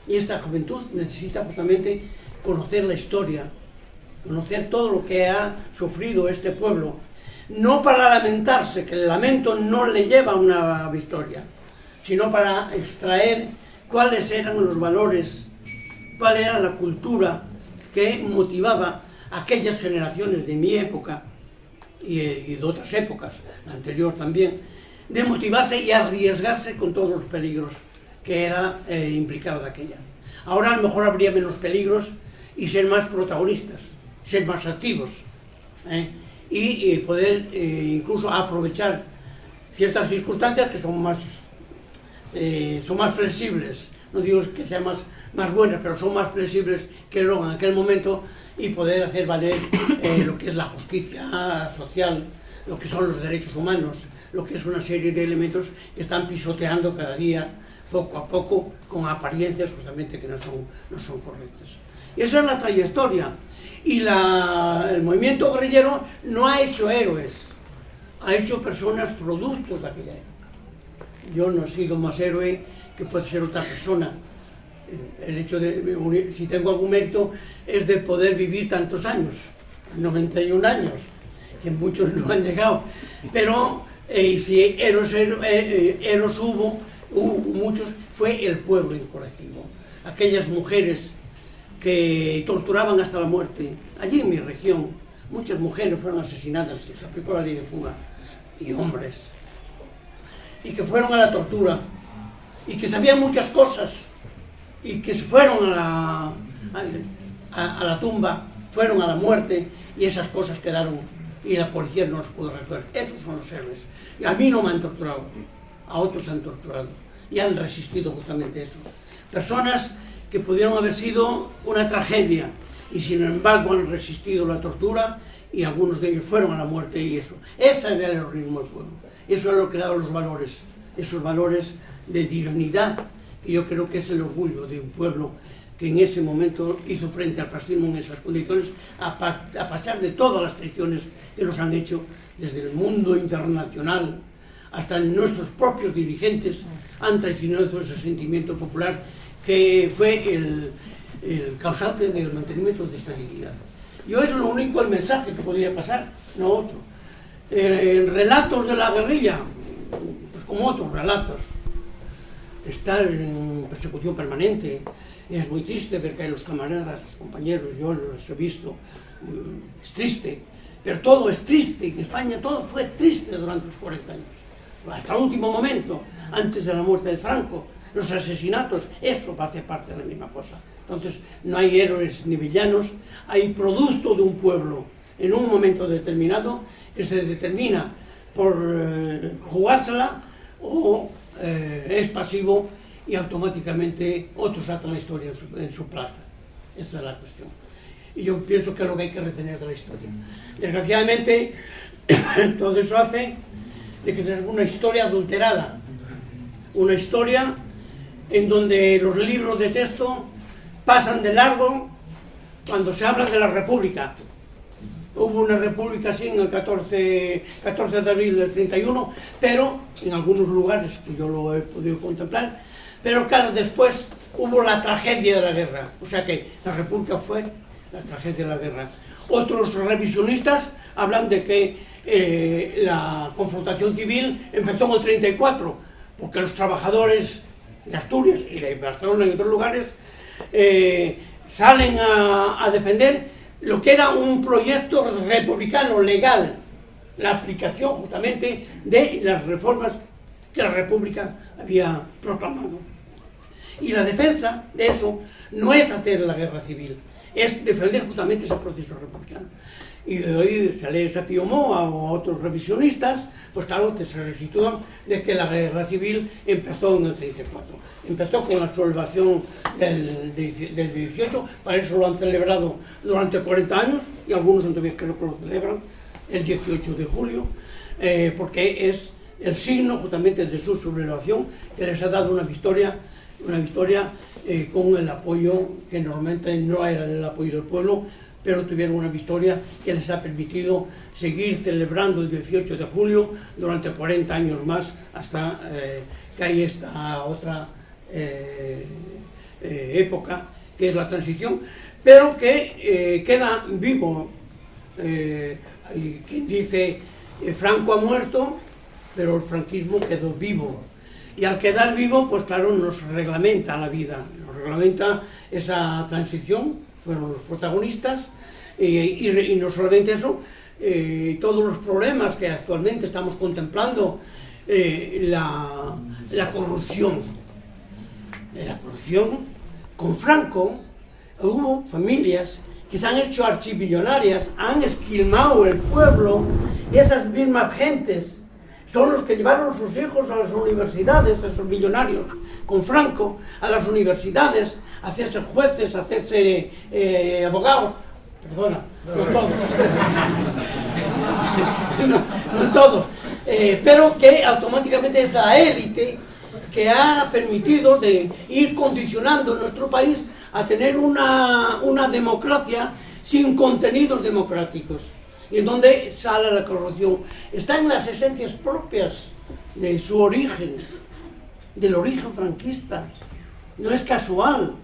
Y esta juventud necesita justamente conocer la historia, conocer todo lo que ha sufrido este pueblo, no para lamentarse, que el lamento no le lleva a una victoria, sino para extraer cuáles eran los valores, cuál era la cultura que motivaba a aquellas generaciones de mi época y de otras épocas, la anterior también, de motivarse y arriesgarse con todos los peligros que era implicado de aquella. Ahora a lo mejor habría menos peligros y ser más protagonistas, ser más activos, y poder incluso aprovechar ciertas circunstancias que son más flexibles. No digo que sean más buenas, pero son más flexibles que luego en aquel momento, y poder hacer valer lo que es la justicia social, lo que son los derechos humanos, lo que es una serie de elementos que están pisoteando cada día, poco a poco, con apariencias justamente que no son correctas. Y esa es la trayectoria. Y el movimiento guerrillero no ha hecho héroes, ha hecho personas productos de aquella época. Yo no he sido más héroe que puede ser otra persona. El hecho de, si tengo algún mérito, es de poder vivir tantos años, 91 años, que muchos no han llegado. Pero si héroes hubo muchos, fue el pueblo en colectivo. Aquellas mujeres que torturaban hasta la muerte. Allí en mi región, muchas mujeres fueron asesinadas, se aplicó la ley de fuga, y hombres, y que fueron a la tortura, y que sabían muchas cosas, y que fueron a la tumba, fueron a la muerte, y esas cosas quedaron, y la policía no los pudo resolver. Esos son los héroes. Y a mí no me han torturado, a otros han torturado, y han resistido justamente eso. Personas que pudieron haber sido una tragedia, y sin embargo han resistido la tortura, y algunos de ellos fueron a la muerte, y eso. Ese era el heroísmo del pueblo. Eso es lo que daba los valores, esos valores de dignidad, que yo creo que es el orgullo de un pueblo que en ese momento hizo frente al fascismo en esas condiciones, a pasar de todas las traiciones que nos han hecho desde el mundo internacional hasta nuestros propios dirigentes. Han traicionado ese sentimiento popular que fue el causante del mantenimiento de estabilidad. Yo es lo único, el mensaje que podría pasar, no otro. Relatos de la guerrilla, pues como otros relatos. Estar en persecución permanente, es muy triste ver que hay los camaradas, los compañeros, yo los he visto, es triste, pero todo es triste. En España todo fue triste durante los 40 años, hasta el último momento, antes de la muerte de Franco. Los asesinatos, eso hace parte de la misma cosa. Entonces no hay héroes ni villanos, hay producto de un pueblo en un momento determinado que se determina por jugársela o es pasivo y automáticamente otros hacen la historia en su plaza. Esa es la cuestión. Y yo pienso que es lo que hay que retener de la historia. Desgraciadamente, todo eso hace de que tenemos una historia adulterada, una historia en donde los libros de texto pasan de largo cuando se habla de la República. Hubo una república así en el 14 de abril del 31, pero en algunos lugares, que yo lo he podido contemplar, pero claro, después hubo la tragedia de la guerra, o sea que la república fue la tragedia de la guerra. Otros revisionistas hablan de que la confrontación civil empezó en el 34, porque los trabajadores de Asturias y de Barcelona y otros lugares salen a defender lo que era un proyecto republicano legal, la aplicación justamente de las reformas que la República había proclamado. Y la defensa de eso no es hacer la guerra civil, es defender justamente ese proceso republicano. Y hoy se lee a Pío Moa o a otros revisionistas, pues claro, que se resitúan de que la guerra civil empezó en el 34. Empezó con la sublevación del 18, para eso lo han celebrado durante 40 años, y algunos todavía creo que lo celebran el 18 de julio, porque es el signo justamente de su sublevación, que les ha dado una victoria con el apoyo que normalmente no era el apoyo del pueblo, pero tuvieron una victoria que les ha permitido seguir celebrando el 18 de julio durante 40 años más, hasta que hay esta otra época, que es la transición, pero que queda vivo. Quien dice Franco ha muerto, pero el franquismo quedó vivo. Y al quedar vivo, pues claro, nos reglamenta la vida, nos reglamenta esa transición, fueron los protagonistas, y no solamente eso, todos los problemas que actualmente estamos contemplando, la corrupción. Con Franco hubo familias que se han hecho archimillonarias, han esquilmado el pueblo, y esas mismas gentes son los que llevaron a sus hijos a las universidades, esos millonarios, con Franco, a las universidades, a hacerse jueces, a hacerse abogados. Perdona, no todos. no todos. Pero que automáticamente es la élite que ha permitido de ir condicionando nuestro país a tener una democracia sin contenidos democráticos. Y en donde sale la corrupción. Está en las esencias propias de su origen, del origen franquista. No es casual.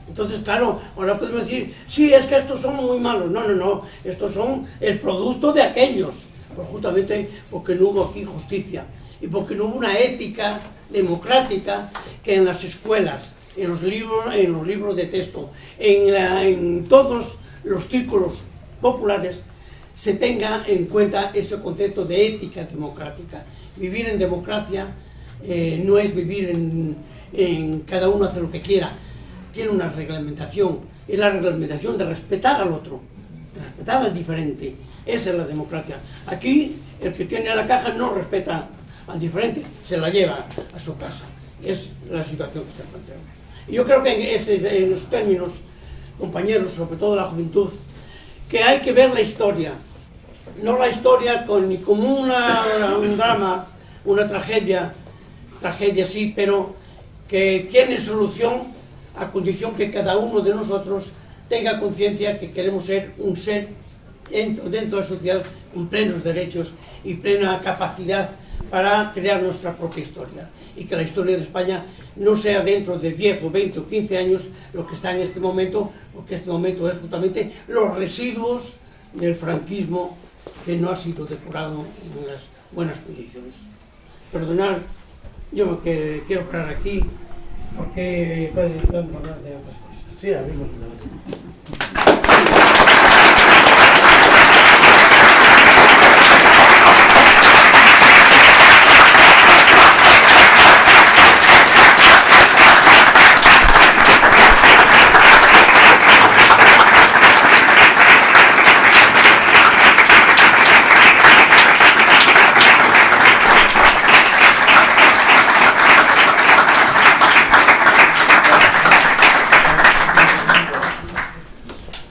Entonces, claro, ahora podemos decir, sí, es que estos son muy malos. No, estos son el producto de aquellos. Pues justamente porque no hubo aquí justicia y porque no hubo una ética democrática que en las escuelas, en los libros de texto, en todos los círculos populares, se tenga en cuenta ese concepto de ética democrática. Vivir en democracia no es vivir en cada uno hace lo que quiera. Tiene una reglamentación, es la reglamentación de respetar al otro, de respetar al diferente. Esa es la democracia. Aquí el que tiene la caja no respeta al diferente, se la lleva a su casa. Es la situación que se plantea. Y yo creo que en esos términos, compañeros, sobre todo la juventud, que hay que ver la historia, no la historia ni como un drama, una tragedia sí, pero que tiene solución a condición que cada uno de nosotros tenga conciencia que queremos ser un ser dentro de la sociedad con plenos derechos y plena capacidad para crear nuestra propia historia, y que la historia de España no sea dentro de 10 o 20 o 15 años lo que está en este momento, porque este momento es justamente los residuos del franquismo que no ha sido depurado en las buenas condiciones. Perdonad, yo me quiero parar aquí porque podemos hablar de otras cosas. Sí, abrimos el debate.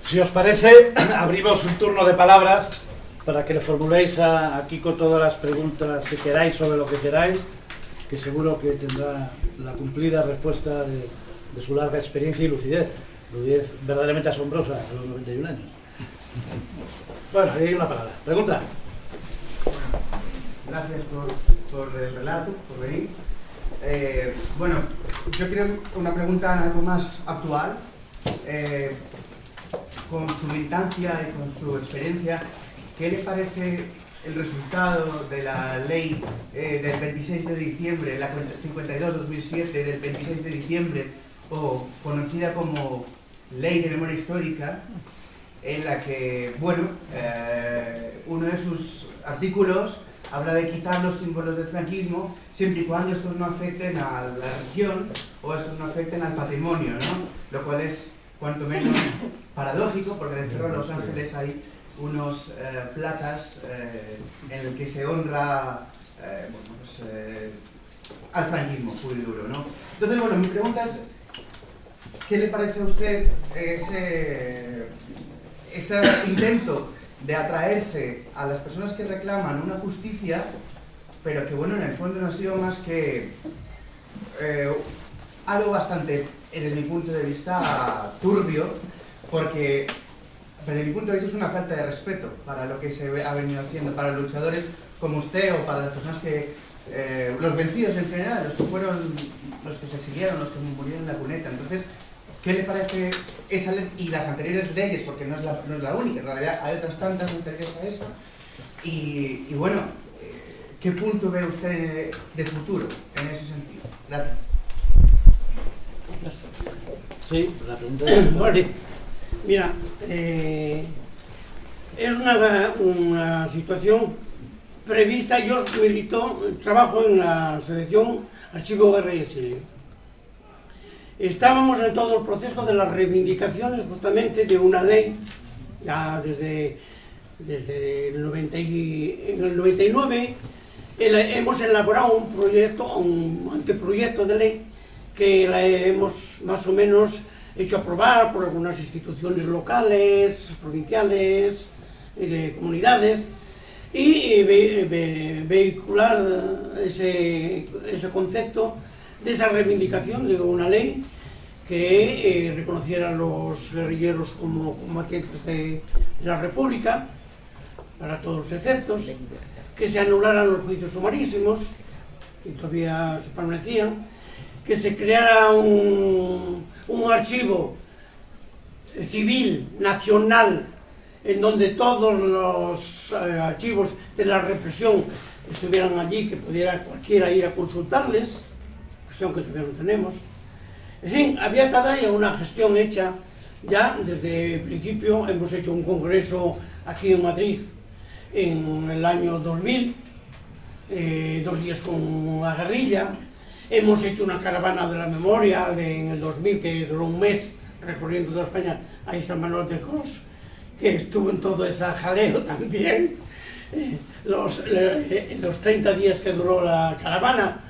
Si os parece, abrimos un turno de palabras para que le formuléis a Kiko todas las preguntas que queráis sobre lo que queráis, que seguro que tendrá la cumplida respuesta de su larga experiencia y lucidez verdaderamente asombrosa a los 91 años. Bueno, ahí hay una palabra. ¿Pregunta? Gracias por el relato, por venir. Bueno, yo quiero una pregunta algo más actual. Con su militancia y con su experiencia, ¿qué le parece el resultado de la ley del 26 de diciembre, la 52-2007 del 26 de diciembre, o conocida como Ley de Memoria Histórica, en la que, bueno, uno de sus artículos habla de quitar los símbolos del franquismo siempre y cuando estos no afecten a la religión o estos no afecten al patrimonio, ¿no? Lo cual es cuanto menos paradójico, porque en el Cerro de Los Ángeles hay unos placas en el que se honra al franquismo puro y duro, ¿no? Entonces, bueno, mi pregunta es, ¿qué le parece a usted ese intento de atraerse a las personas que reclaman una justicia, pero que, bueno, en el fondo no ha sido más que algo bastante, desde mi punto de vista, turbio, porque desde mi punto de vista es una falta de respeto para lo que se ha venido haciendo, para los luchadores como usted o para las personas que, los vencidos en general, los que fueron, los que se exiliaron, los que murieron en la cuneta. Entonces, ¿qué le parece esa ley y las anteriores leyes? Porque no es la única, en realidad hay otras tantas anteriores a esa. Y bueno, ¿qué punto ve usted de futuro en ese sentido? Gracias. Sí, la pregunta es... Bueno, mira, es una situación prevista. Yo trabajo en la Asociación Archivo, Guerra y Exilio. Estábamos en todo el proceso de las reivindicaciones justamente de una ley, ya desde el 99, hemos elaborado un proyecto, un anteproyecto de ley que la hemos más o menos hecho aprobar por algunas instituciones locales, provinciales, de comunidades, y vehicular ese concepto de esa reivindicación de una ley que reconociera a los guerrilleros como combatientes de la República para todos los efectos, que se anularan los juicios sumarísimos, que todavía se permanecían, que se creara un archivo civil, nacional, en donde todos los archivos de la represión estuvieran allí, que pudiera cualquiera ir a consultarles, cuestión que todavía no tenemos. En fin, había toda una gestión hecha ya desde el principio. Hemos hecho un congreso aquí en Madrid en el año 2000, 2 días con la guerrilla. Hemos hecho una caravana de la memoria en el 2000 que duró un mes recorriendo toda España. Ahí está Manuel de Cos, que estuvo en todo ese jaleo también, los 30 días que duró la caravana.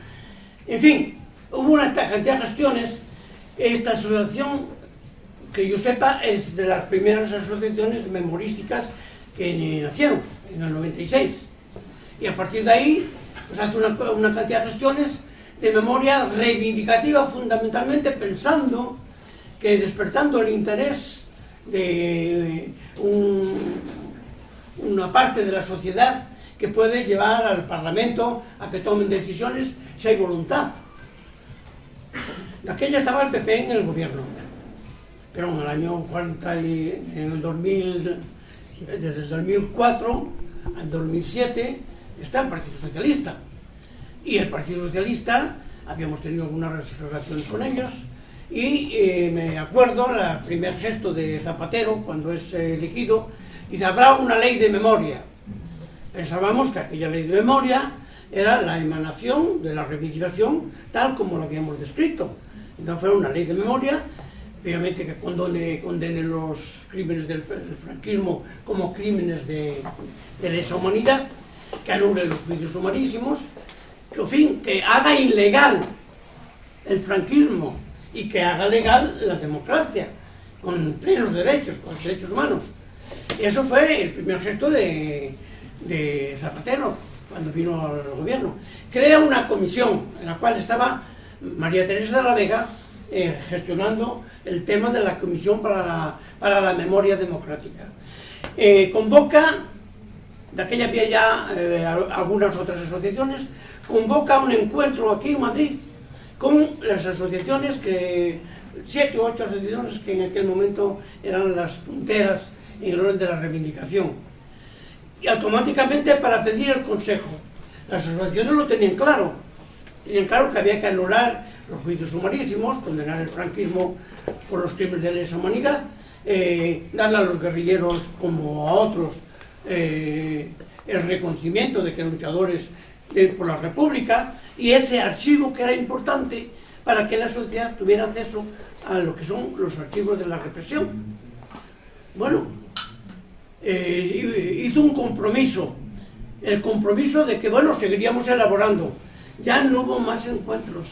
En fin, hubo una cantidad de gestiones. Esta asociación, que yo sepa, es de las primeras asociaciones memorísticas que nacieron en el 96. Y a partir de ahí, pues hace una cantidad de gestiones de memoria reivindicativa, fundamentalmente pensando que, despertando el interés de una parte de la sociedad, que puede llevar al Parlamento a que tomen decisiones si hay voluntad. De aquella estaba el PP en el gobierno, pero en el año 40 y en el 2000, desde el 2004 al 2007 está el Partido Socialista, y el Partido Socialista habíamos tenido algunas relaciones con ellos, y me acuerdo el primer gesto de Zapatero cuando es elegido, dice: habrá una ley de memoria. Pensábamos que aquella ley de memoria era la emanación de la reivindicación tal como lo habíamos descrito. Entonces fue una ley de memoria, obviamente, que condene los crímenes del franquismo como crímenes de lesa humanidad, que anule los juicios sumarísimos, que, en fin, que haga ilegal el franquismo y que haga legal la democracia, con plenos derechos, con los derechos humanos. Y eso fue el primer gesto de Zapatero cuando vino al gobierno. Crea una comisión en la cual estaba María Teresa de la Vega gestionando el tema de la Comisión para la Memoria Democrática. Convoca, de aquella había ya algunas otras asociaciones, convoca un encuentro aquí en Madrid con las asociaciones, 7 u 8 asociaciones que en aquel momento eran las punteras en el orden de la reivindicación. Y automáticamente, para pedir el consejo, las asociaciones lo tenían claro que había que anular los juicios sumarísimos, condenar el franquismo por los crímenes de lesa humanidad, darle a los guerrilleros como a otros el reconocimiento de que eran luchadores por la República, y ese archivo que era importante para que la sociedad tuviera acceso a lo que son los archivos de la represión. Bueno, hizo un compromiso, el compromiso de que, bueno, seguiríamos elaborando. Ya no hubo más encuentros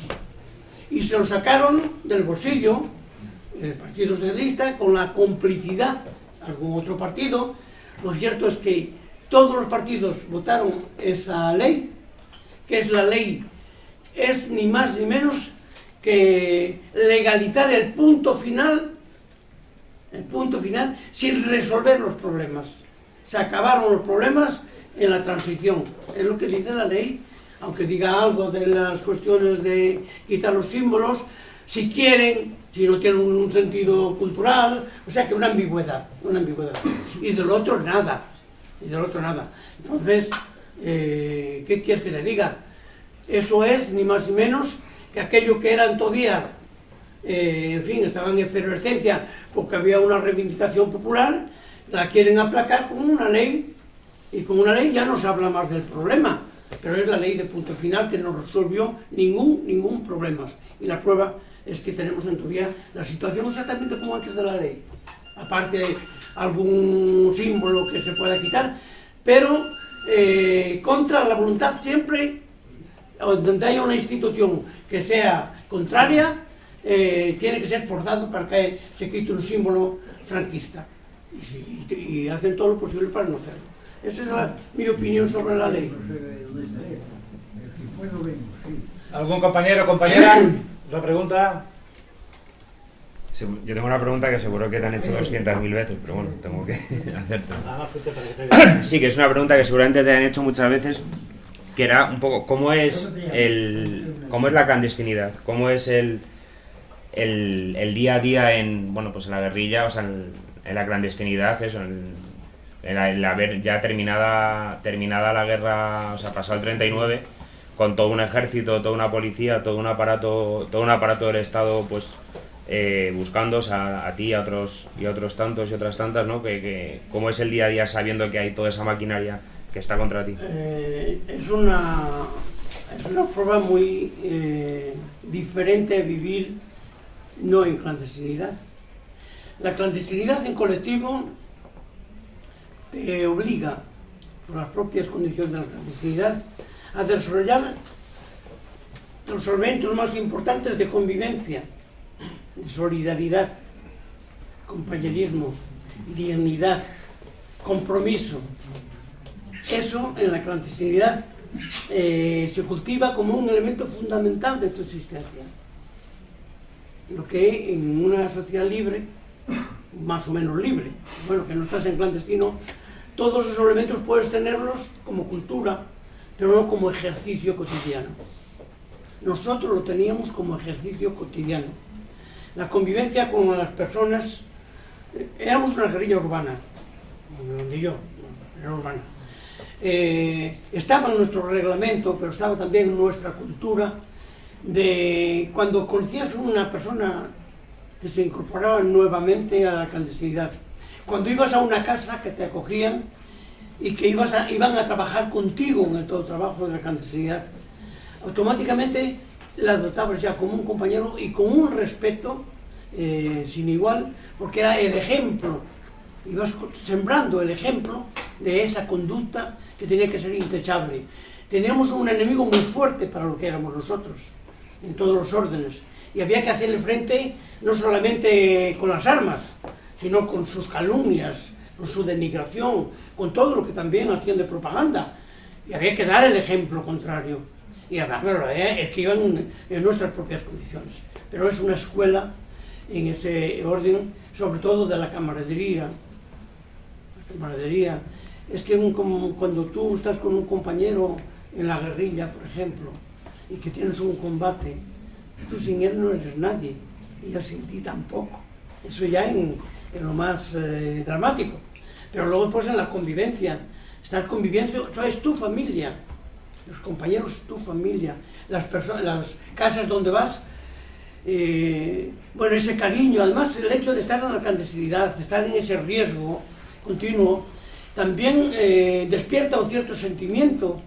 y se lo sacaron del bolsillo el Partido Socialista con la complicidad de algún otro partido. Lo cierto es que todos los partidos votaron esa ley, que es la ley, es ni más ni menos que legalizar el punto final sin resolver los problemas. Se acabaron los problemas en la transición, es lo que dice la ley, aunque diga algo de las cuestiones de quitar los símbolos, si quieren, si no tienen un sentido cultural, o sea que una ambigüedad, y del otro nada, Entonces, ¿qué quieres que te diga? Eso es ni más ni menos que aquello que eran todavía, en fin, estaban en efervescencia porque había una reivindicación popular, la quieren aplacar con una ley, y con una ley ya no se habla más del problema, pero es la ley de punto final que no resolvió ningún problema. Y la prueba es que tenemos en todavía la situación exactamente como antes de la ley, aparte de algún símbolo que se pueda quitar, pero contra la voluntad siempre, donde haya una institución que sea contraria, tiene que ser forzado para que se quite un símbolo franquista, y hacen todo lo posible para no hacerlo. Esa es mi opinión sobre la ley. ¿Algún compañero o compañera? ¿La pregunta? Yo tengo una pregunta que seguro que te han hecho 200.000 veces, pero bueno, tengo que hacerte. Sí, que es una pregunta que seguramente te han hecho muchas veces, que era un poco ¿cómo es la clandestinidad? ¿Cómo es el día a día en la guerrilla, o sea, en la clandestinidad, eso, el haber ya terminada la guerra, o sea, pasado el 39, con todo un ejército, toda una policía, todo un aparato del Estado, pues buscándos a ti y a otros tantos y otras tantas, ¿no? ¿Cómo es el día a día sabiendo que hay toda esa maquinaria que está contra ti? Es una prueba muy diferente vivir no en clandestinidad. La clandestinidad en colectivo te obliga, por las propias condiciones de la clandestinidad, a desarrollar los elementos más importantes de convivencia, de solidaridad, compañerismo, dignidad, compromiso. Eso en la clandestinidad se cultiva como un elemento fundamental de tu existencia. Lo que en una sociedad libre, más o menos libre, bueno, que no estás en clandestino, todos esos elementos puedes tenerlos como cultura, pero no como ejercicio cotidiano. Nosotros lo teníamos como ejercicio cotidiano. La convivencia con las personas, éramos una guerrilla urbana, donde yo, era urbana. Estaba en nuestro reglamento, pero estaba también en nuestra cultura, de cuando conocías a una persona que se incorporaba nuevamente a la clandestinidad, cuando ibas a una casa que te acogían y que iban a trabajar contigo en todo el trabajo de la clandestinidad, automáticamente la adoptabas ya como un compañero y con un respeto sin igual, porque era el ejemplo, ibas sembrando el ejemplo de esa conducta que tenía que ser intachable. Teníamos un enemigo muy fuerte para lo que éramos nosotros, en todos los órdenes, y había que hacerle frente no solamente con las armas, sino con sus calumnias, con su denigración, con todo lo que también hacían de propaganda, y había que dar el ejemplo contrario, y además, claro, es que iban en nuestras propias condiciones, pero es una escuela en ese orden, sobre todo de la camaradería. La camaradería es que cuando tú estás con un compañero en la guerrilla, por ejemplo, y que tienes un combate, tú sin él no eres nadie, y él sin ti tampoco. Eso ya en lo más dramático. Pero luego pues en la convivencia, estar conviviendo, eso es tu familia, los compañeros tu familia, las casas donde vas, bueno, ese cariño, además el hecho de estar en la clandestinidad, de estar en ese riesgo continuo, también despierta un cierto sentimiento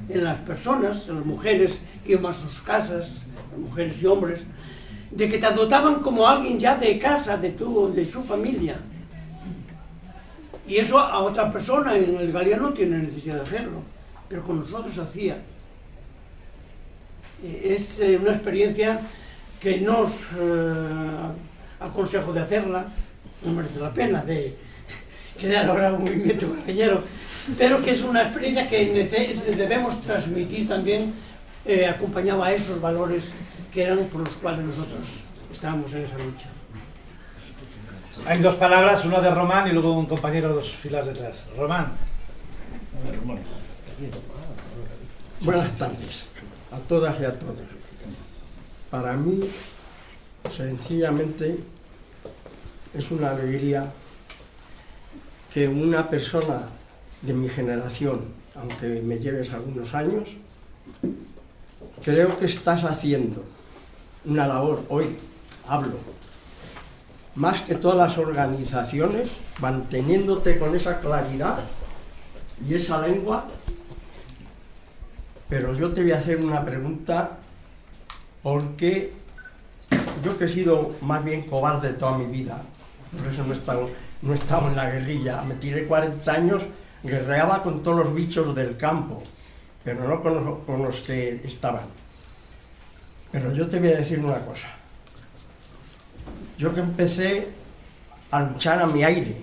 en las personas, en las mujeres que iban a sus casas, las mujeres y hombres, de que te adoptaban como alguien ya de casa, de su familia. Y eso a otra persona en el Galia no tiene necesidad de hacerlo, pero con nosotros hacía. Es una experiencia que no os aconsejo de hacerla, no merece la pena de crear ahora un movimiento guerrillero, pero que es una experiencia que debemos transmitir también, acompañado a esos valores que eran por los cuales nosotros estábamos en esa lucha. Hay dos palabras, una de Román y luego un compañero dos filas detrás. Román. Buenas tardes a todas y a todos. Para mí, sencillamente, es una alegría que una persona de mi generación, aunque me lleves algunos años, creo que estás haciendo una labor, hoy hablo, más que todas las organizaciones, manteniéndote con esa claridad y esa lengua. Pero yo te voy a hacer una pregunta, porque yo, que he sido más bien cobarde toda mi vida, por eso no he estado en la guerrilla, me tiré 40 años, guerreaba con todos los bichos del campo, pero no con los que estaban. Pero yo te voy a decir una cosa. Yo que empecé a luchar a mi aire,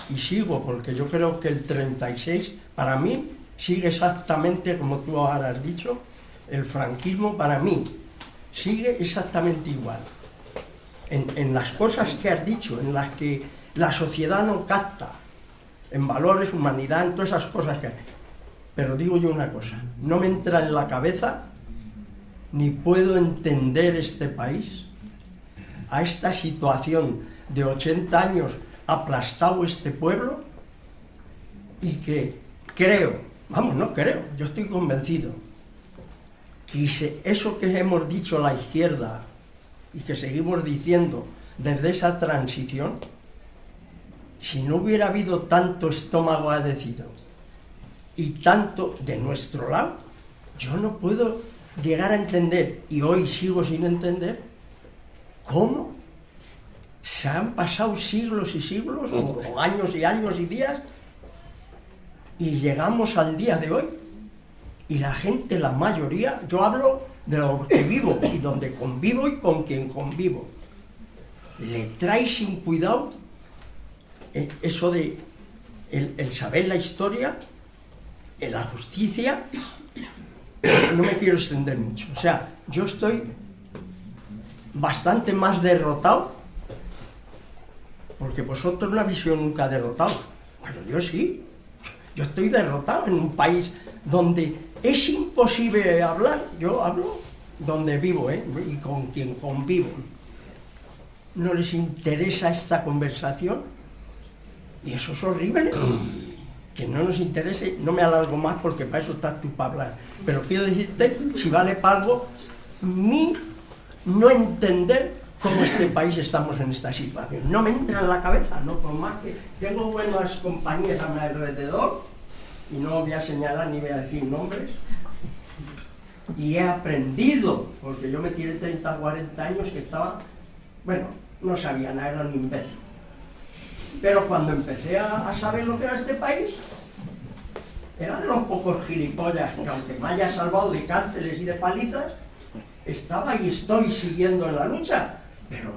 y sigo, porque yo creo que el 36, para mí, sigue exactamente como tú ahora has dicho, el franquismo para mí sigue exactamente igual. En las cosas que has dicho, en las que la sociedad no capta, en valores, humanidad, en todas esas cosas que... Pero digo yo una cosa, no me entra en la cabeza, ni puedo entender este país, a esta situación de 80 años aplastado este pueblo, y que creo, yo estoy convencido, que eso que hemos dicho la izquierda y que seguimos diciendo desde esa transición, si no hubiera habido tanto estómago adhesivo y tanto de nuestro lado, yo no puedo llegar a entender, y hoy sigo sin entender, cómo se han pasado siglos y siglos, o años y años y días, y llegamos al día de hoy, y la gente, la mayoría, yo hablo de lo que vivo, y donde convivo y con quien convivo, le trae sin cuidado eso de el saber la historia, la justicia. No me quiero extender mucho, o sea, yo estoy bastante más derrotado, porque vosotros no habéis sido nunca derrotados, pero yo sí, yo estoy derrotado en un país donde es imposible hablar. Yo hablo donde vivo, y con quien convivo. No les interesa esta conversación, y eso es horrible. Que no nos interese, no me alargo más porque para eso estás tú para hablar, pero quiero decirte, si vale para algo, mi no entender cómo este país estamos en esta situación. No me entra en la cabeza, no, por más que tengo buenas compañías a mi alrededor, y no voy a señalar ni voy a decir nombres, y he aprendido, porque yo me tiré 30, 40 años que estaba, bueno, no sabía nada, era un imbécil. Pero cuando empecé a saber lo que era este país, era de los pocos gilipollas que, aunque me haya salvado de cárceles y de palizas, estaba y estoy siguiendo en la lucha. Pero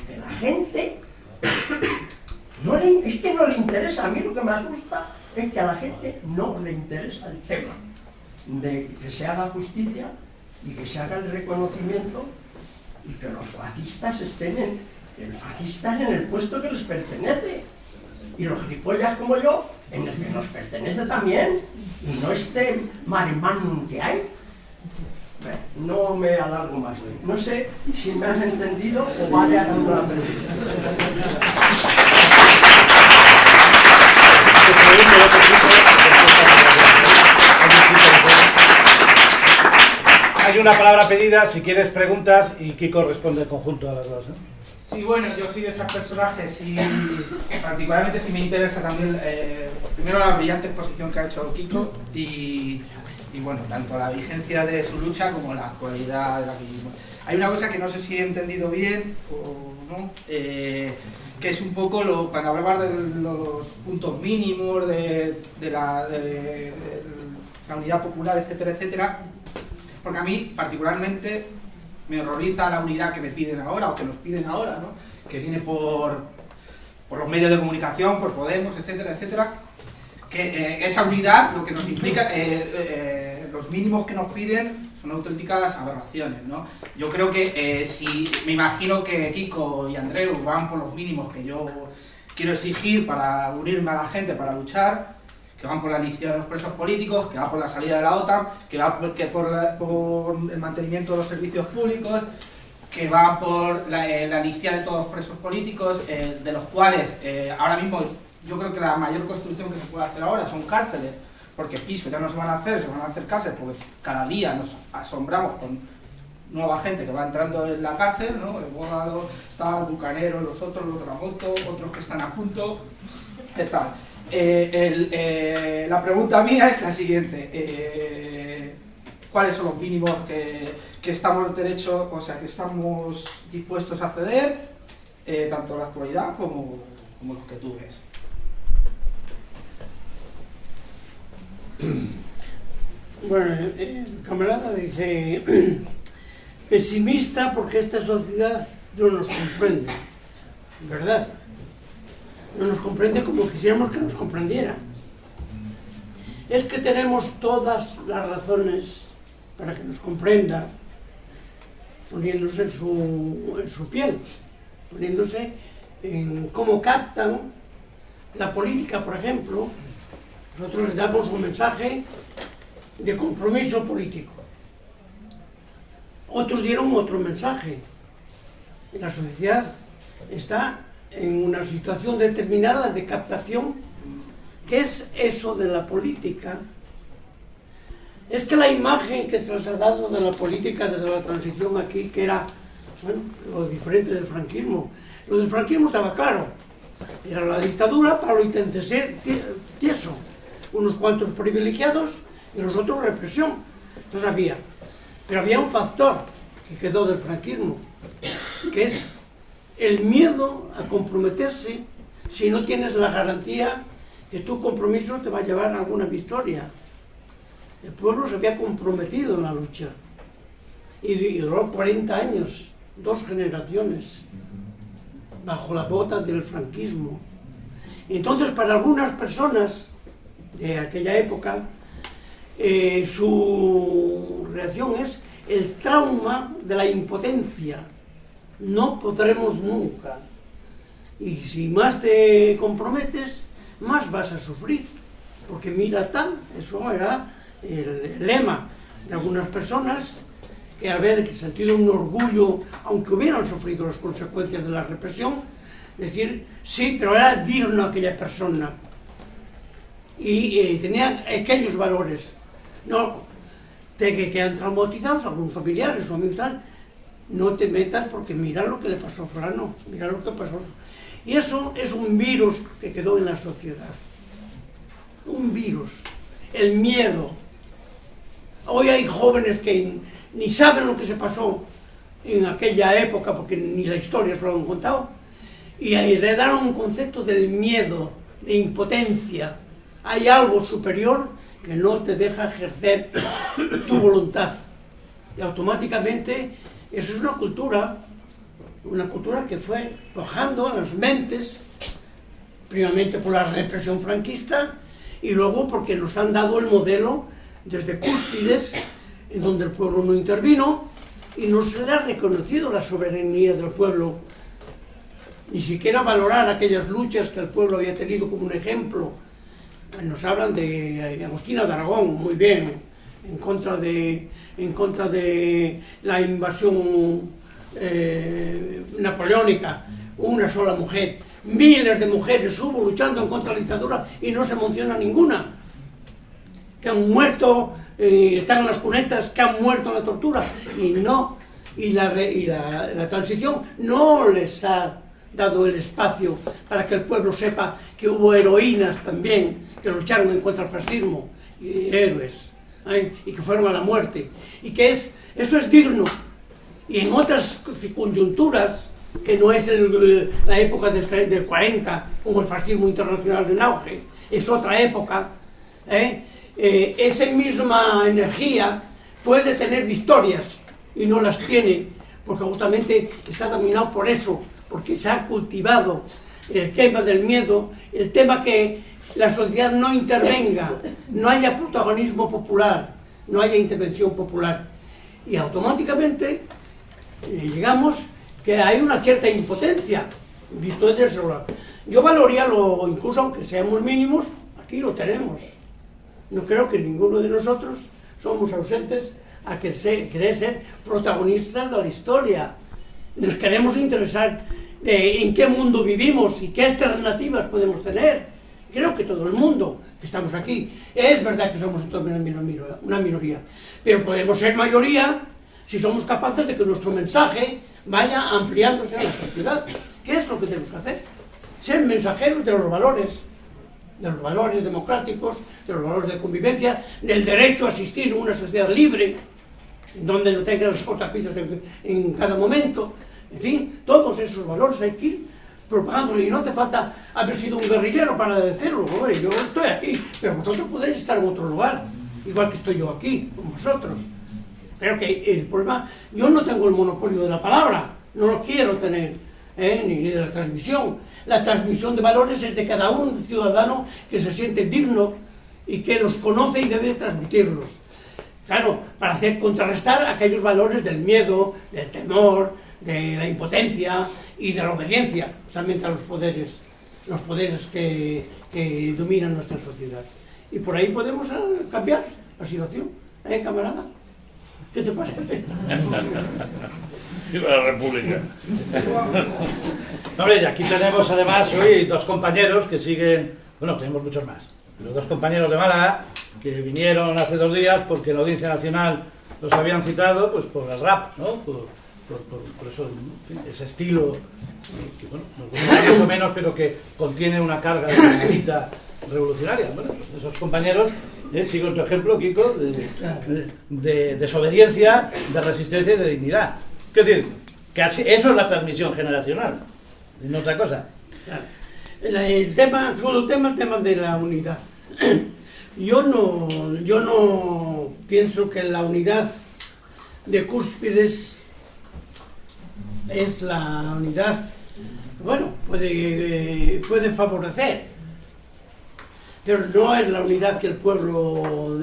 que la gente, es que no le interesa. A mí lo que me asusta es que a la gente no le interesa el tema de que se haga justicia y que se haga el reconocimiento, y que los fascistas estén el fascista en el puesto que les pertenece, y los gilipollas como yo en el que nos pertenece también, y no este marimán que hay. No me alargo más. No sé si me has entendido o vale a alguna pregunta. Hay sido una palabra pedida, si quieres preguntas y Kiko responde en conjunto a las dos. Sí, bueno, yo soy de esos personajes y particularmente sí me interesa también, primero la brillante exposición que ha hecho Kiko y bueno, tanto la vigencia de su lucha como la actualidad de la que vivimos. Hay una cosa que no sé si he entendido bien o no, que es un poco cuando hablabas de los puntos mínimos, de la unidad popular, etcétera, etcétera, porque a mí particularmente me horroriza la unidad que me piden ahora, o que nos piden ahora, ¿no? Que viene por los medios de comunicación, por Podemos, etcétera, etcétera, que esa unidad lo que nos implica, los mínimos que nos piden son auténticas aberraciones, ¿no? Yo creo que si me imagino que Kiko y Andreu van por los mínimos que yo quiero exigir para unirme a la gente, para luchar, que van por la amnistía de los presos políticos, que va por la salida de la OTAN, que va por el mantenimiento de los servicios públicos, que va por la amnistía de todos los presos políticos, de los cuales ahora mismo yo creo que la mayor construcción que se puede hacer ahora son cárceles, porque pisos ya no se van a hacer cárceles, porque cada día nos asombramos con nueva gente que va entrando en la cárcel, ¿no? El Bógalo, está el Bucanero, los otros, los Dragoto, otros que están a punto, tal. La pregunta mía es la siguiente: ¿cuáles son los mínimos que estamos que estamos dispuestos a ceder, tanto en la actualidad como los que tú ves? Bueno, el camarada dice pesimista porque esta sociedad no nos comprende, ¿verdad? No nos comprende como quisiéramos que nos comprendiera. Es que tenemos todas las razones para que nos comprenda, poniéndose en su piel, poniéndose en cómo captan la política, por ejemplo. Nosotros les damos un mensaje de compromiso político. Otros dieron otro mensaje. La sociedad está en una situación determinada de captación. ¿Qué es eso de la política? Es que la imagen que se les ha dado de la política desde la transición aquí, que era, bueno, lo diferente del franquismo. Lo del franquismo estaba claro. Era la dictadura, Pablo Itense tieso. Unos cuantos privilegiados y los otros represión. Entonces pero había un factor que quedó del franquismo, que es el miedo a comprometerse si no tienes la garantía que tu compromiso te va a llevar a alguna victoria. El pueblo se había comprometido en la lucha y duró 40 años, 2 generaciones, bajo la bota del franquismo. Entonces, para algunas personas de aquella época, su reacción es el trauma de la impotencia. No podremos nunca. Y si más te comprometes, más vas a sufrir. Porque mira tal, eso era el lema de algunas personas que haber sentido un orgullo, aunque hubieran sufrido las consecuencias de la represión, decir, sí, pero era digno aquella persona. Y tenían aquellos valores. No, que quedan traumatizados, algunos familiares o amigos tal, no te metas porque mira lo que le pasó a fulano, mira lo que pasó. Y eso es un virus que quedó en la sociedad. Un virus. El miedo. Hoy hay jóvenes que ni saben lo que se pasó en aquella época porque ni la historia se lo han contado y heredaron un concepto del miedo, de impotencia. Hay algo superior que no te deja ejercer tu voluntad. Y automáticamente eso es una cultura que fue bajando en las mentes, primeramente por la represión franquista y luego porque nos han dado el modelo desde cúspides en donde el pueblo no intervino y no se le ha reconocido la soberanía del pueblo, ni siquiera valorar aquellas luchas que el pueblo había tenido como un ejemplo. Nos hablan de Agustina de Aragón, muy bien, en contra de la invasión napoleónica, una sola mujer. Miles de mujeres hubo luchando en contra de la dictadura y no se menciona ninguna. Que han muerto están en las cunetas, que han muerto en la tortura, y no, y la transición no les ha dado el espacio para que el pueblo sepa que hubo heroínas también, que lucharon en contra del fascismo, y héroes, y que fueron a la muerte, y que eso es digno. Y en otras coyunturas, que no es la época del 40, como el fascismo internacional en auge, es otra época, esa misma energía puede tener victorias y no las tiene, porque justamente está dominado por eso, porque se ha cultivado el tema del miedo, el tema que la sociedad no intervenga, no haya protagonismo popular, no haya intervención popular, y automáticamente llegamos que hay una cierta impotencia, visto desde ese lado. Yo valoraría, incluso aunque seamos mínimos, aquí lo tenemos. No creo que ninguno de nosotros somos ausentes a querer ser protagonistas de la historia. Nos queremos interesar en qué mundo vivimos y qué alternativas podemos tener. Creo que todo el mundo que estamos aquí, es verdad que somos una minoría, pero podemos ser mayoría si somos capaces de que nuestro mensaje vaya ampliándose en la sociedad. ¿Qué es lo que tenemos que hacer? Ser mensajeros de los valores democráticos, de los valores de convivencia, del derecho a existir en una sociedad libre, donde no tenga las cortapisas en cada momento. En fin, todos esos valores hay que ir propagándolos, y no hace falta haber sido un guerrillero para decirlo. Hombre, yo estoy aquí, pero vosotros podéis estar en otro lugar, igual que estoy yo aquí, con vosotros. Creo que el problema, yo no tengo el monopolio de la palabra, no lo quiero tener, ni de la transmisión. La transmisión de valores es de cada un ciudadano que se siente digno y que los conoce y debe transmitirlos. Claro, para hacer contrarrestar aquellos valores del miedo, del temor, de la impotencia y de la obediencia, justamente a los poderes que dominan nuestra sociedad. Y por ahí podemos cambiar la situación, camarada. ¿Qué te parece? ¡Viva la República! Hombre, y aquí tenemos además hoy dos compañeros que siguen, bueno, tenemos muchos más, pero dos compañeros de Málaga que vinieron hace 2 días porque en la Audiencia Nacional los habían citado pues por el rap, ¿no? Por eso, en fin, ese estilo que, bueno, nos gusta más o menos, pero que contiene una carga de manita revolucionaria. Bueno, pues esos compañeros, sigo tu ejemplo, Kiko, de desobediencia, de resistencia y de dignidad. Es decir, que así, eso es la transmisión generacional, y no otra cosa. El tema de la unidad. Yo no pienso que la unidad de cúspides es la unidad, bueno, puede favorecer, pero no es la unidad que el pueblo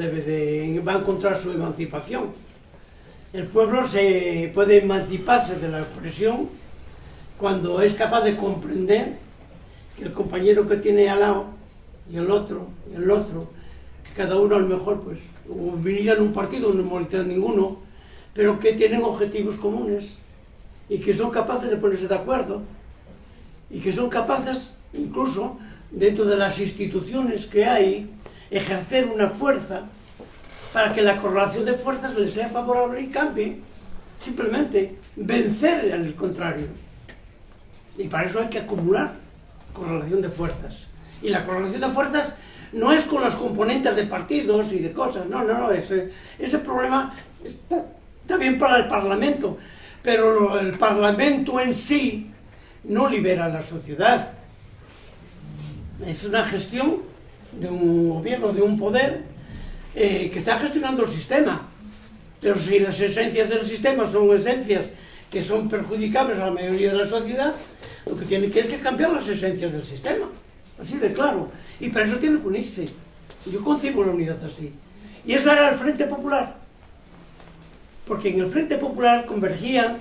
va a encontrar su emancipación. El pueblo se puede emanciparse de la opresión cuando es capaz de comprender que el compañero que tiene al lado, y el otro, que cada uno a lo mejor pues unida en un partido, no molesta a ninguno, pero que tienen objetivos comunes y que son capaces de ponerse de acuerdo y que son capaces, incluso dentro de las instituciones que hay, ejercer una fuerza para que la correlación de fuerzas les sea favorable y cambie. Simplemente vencer al contrario. Y para eso hay que acumular correlación de fuerzas. Y la correlación de fuerzas no es con los componentes de partidos y de cosas, no, ese problema está bien para el Parlamento, pero el Parlamento en sí no libera a la sociedad. Es una gestión de un gobierno, de un poder que está gestionando el sistema, pero si las esencias del sistema son esencias que son perjudicables a la mayoría de la sociedad, lo que tiene que es que cambiar las esencias del sistema, así de claro, y para eso tiene que unirse. Yo concibo la unidad así, y eso era el Frente Popular, porque en el Frente Popular convergían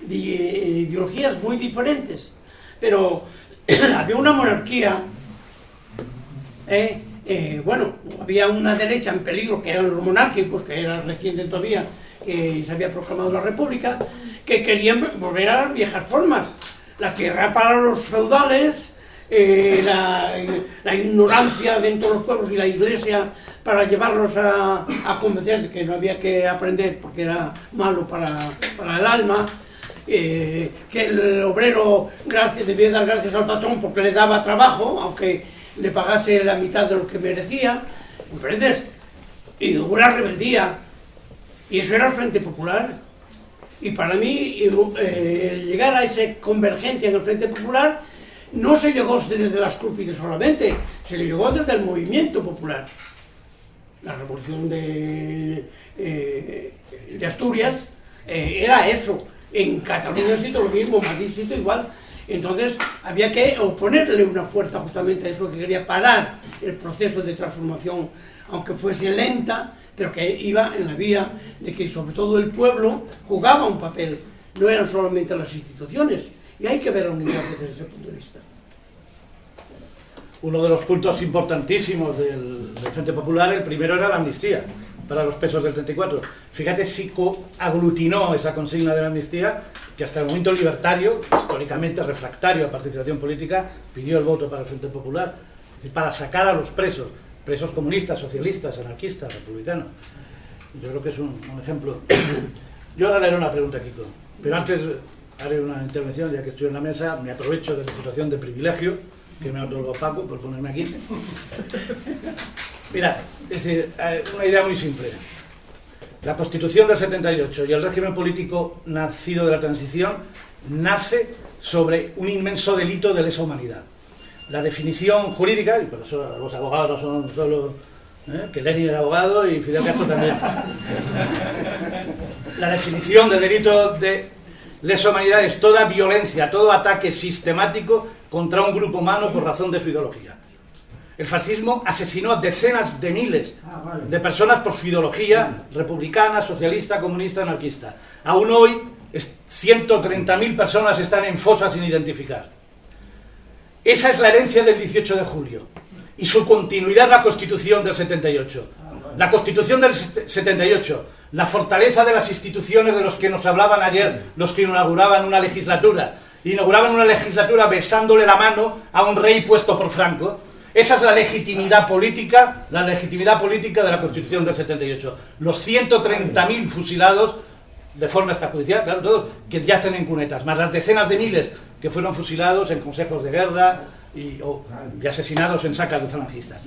ideologías muy diferentes, pero había una monarquía, bueno, había una derecha en peligro, que eran los monárquicos, que era reciente todavía, que se había proclamado la República, que querían volver a las viejas formas, la tierra para los feudales, la ignorancia dentro de los pueblos y la iglesia para llevarlos a convencer de que no había que aprender porque era malo para el alma, que el obrero debía dar gracias al patrón porque le daba trabajo, aunque le pagase la mitad de lo que merecía, ¿comprendes? Y hubo la rebeldía, y eso era el Frente Popular. Y para mí, llegar a esa convergencia en el Frente Popular no se llegó desde las cúspides solamente, se le llegó desde el movimiento popular. La revolución de Asturias era eso. En Cataluña ha sido lo mismo, Madrid ha sido igual. Entonces había que oponerle una fuerza justamente a eso, que quería parar el proceso de transformación, aunque fuese lenta, pero que iba en la vía de que sobre todo el pueblo jugaba un papel, no eran solamente las instituciones, y hay que ver la unidad desde ese punto de vista. Uno de los puntos importantísimos del Frente Popular, el primero era la amnistía para los presos del 34. Fíjate si aglutinó esa consigna de la amnistía, que hasta el movimiento libertario, históricamente refractario a participación política, pidió el voto para el Frente Popular, es decir, para sacar a los presos comunistas, socialistas, anarquistas, republicanos. Yo creo que es un ejemplo. Yo ahora le haré una pregunta a Kiko, pero antes haré una intervención, ya que estoy en la mesa, me aprovecho de la situación de privilegio que me ha otorgado Paco por ponerme aquí. Mira, es decir, una idea muy simple. La Constitución del 78 y el régimen político nacido de la transición nace sobre un inmenso delito de lesa humanidad. La definición jurídica, y por eso los abogados no son solo que Lenin era abogado y Fidel Castro también. La definición de delito de lesa humanidad es toda violencia, todo ataque sistemático contra un grupo humano por razón de su ideología. El fascismo asesinó a decenas de miles de personas por su ideología republicana, socialista, comunista, anarquista. Aún hoy, 130.000 personas están en fosas sin identificar. Esa es la herencia del 18 de julio. Y su continuidad es la Constitución del 78. La Constitución del 78, la fortaleza de las instituciones de los que nos hablaban ayer, los que inauguraban una legislatura. Inauguraban una legislatura besándole la mano a un rey puesto por Franco. Esa es la legitimidad política de la Constitución del 78. Los 130.000 fusilados de forma extrajudicial, claro, todos, que yacen en cunetas, más las decenas de miles que fueron fusilados en consejos de guerra y asesinados en sacas de falangistas.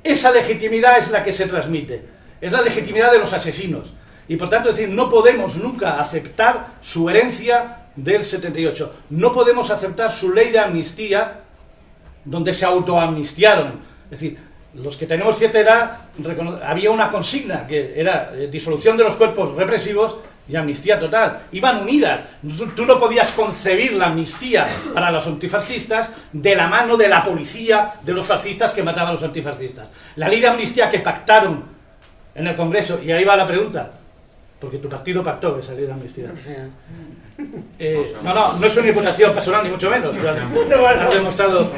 Esa legitimidad es la que se transmite, es la legitimidad de los asesinos. Y por tanto, es decir, no podemos nunca aceptar su herencia del 78. No podemos aceptar su ley de amnistía, donde se autoamnistiaron. Es decir, los que tenemos cierta edad, había una consigna que era disolución de los cuerpos represivos y amnistía total. Iban unidas. Tú no podías concebir la amnistía para los antifascistas de la mano de la policía de los fascistas que mataban a los antifascistas. La ley de amnistía que pactaron en el Congreso, y ahí va la pregunta, porque tu partido pactó esa ley de amnistía. No es una imputación personal, ni mucho menos. Has demostrado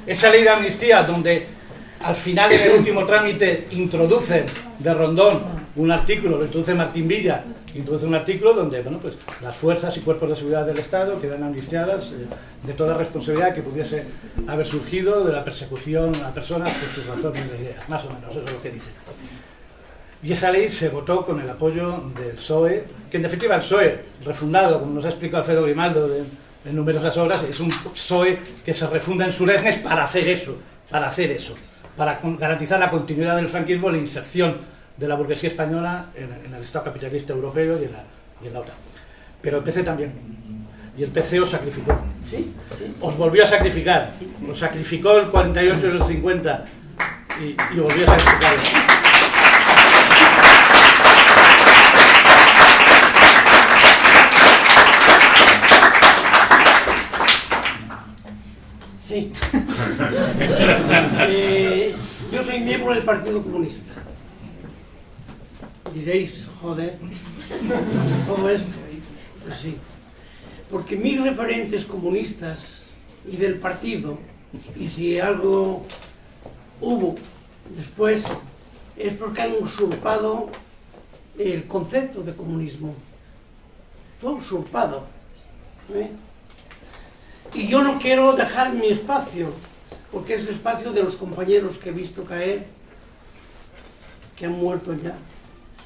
esa ley de amnistía donde al final, en el último trámite, introducen de Rondón un artículo, lo introduce Martín Villa, introduce un artículo donde pues, las fuerzas y cuerpos de seguridad del Estado quedan amnistiadas de toda responsabilidad que pudiese haber surgido de la persecución a personas por sus razones de ideas. Más o menos, eso es lo que dice. Y esa ley se votó con el apoyo del PSOE, que en definitiva el PSOE, refundado, como nos ha explicado Alfredo Grimaldo en numerosas obras, es un PSOE que se refunda en Suresnes para hacer eso, para garantizar la continuidad del franquismo y la inserción de la burguesía española en el Estado capitalista europeo y en la OTAN. Pero el PC también. Y el PC os sacrificó. ¿Sí? Os volvió a sacrificar. Os sacrificó el 48 y el 50 y volvió a sacrificar. Sí. Yo soy miembro del Partido Comunista. Diréis, joder, todo esto. Pues sí. Porque mis referentes comunistas y del partido, y si algo hubo después, es porque han usurpado el concepto de comunismo. Fue usurpado. Y yo no quiero dejar mi espacio, porque es el espacio de los compañeros que he visto caer, que han muerto ya,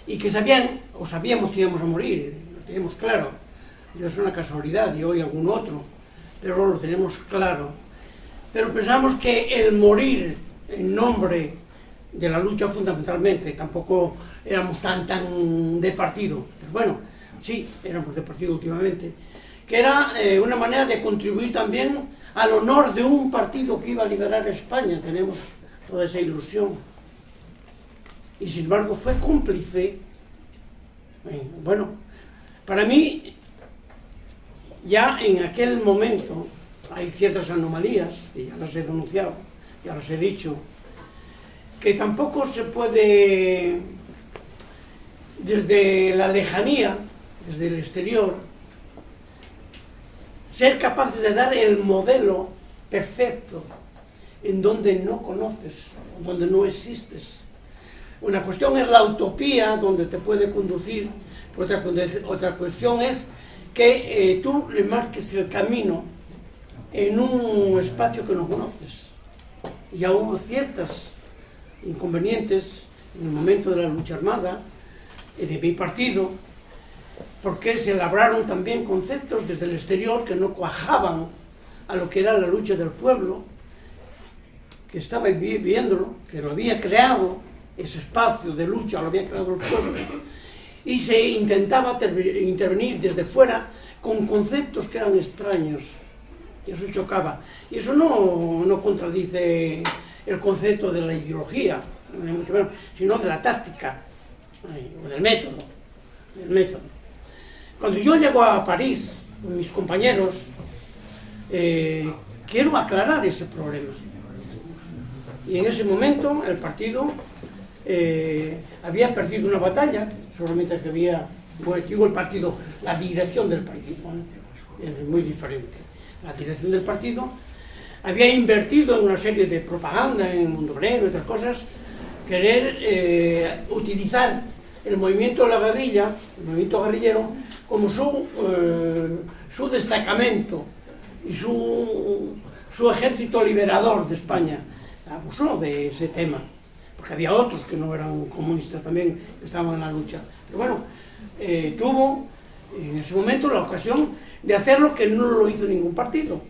y que sabían, o sabíamos que íbamos a morir, lo teníamos claro. Yo es una casualidad, yo y algún otro, pero lo tenemos claro. Pero pensamos que el morir en nombre de la lucha fundamentalmente, tampoco éramos tan de partido, pero bueno, sí, éramos de partido últimamente, que era una manera de contribuir también al honor de un partido que iba a liberar a España. Tenemos toda esa ilusión. Y sin embargo fue cómplice. Bueno, para mí, ya en aquel momento hay ciertas anomalías, que ya las he denunciado, ya las he dicho, que tampoco se puede, desde la lejanía, desde el exterior, ser capaces de dar el modelo perfecto en donde no conoces, donde no existes. Una cuestión es la utopía, donde te puede conducir, otra cuestión es que tú le marques el camino en un espacio que no conoces. Ya hubo ciertos inconvenientes en el momento de la lucha armada, de mi partido, porque se elaboraron también conceptos desde el exterior que no cuajaban a lo que era la lucha del pueblo, que estaba viviéndolo, que lo había creado, ese espacio de lucha lo había creado el pueblo, y se intentaba intervenir desde fuera con conceptos que eran extraños, y eso chocaba. Y eso no contradice el concepto de la ideología, mucho menos, sino de la táctica, o del método. Cuando yo llego a París con mis compañeros, quiero aclarar ese problema. Y en ese momento el partido había perdido una batalla, solamente que había, bueno, digo el partido, la dirección del partido, es muy diferente. La dirección del partido había invertido en una serie de propaganda, en Mundo Obrero y otras cosas, querer utilizar el movimiento de la guerrilla, el movimiento guerrillero, como su destacamento y su ejército liberador de España. Abusó de ese tema, porque había otros que no eran comunistas también, que estaban en la lucha. Pero bueno, tuvo en ese momento la ocasión de hacer lo que no lo hizo ningún partido.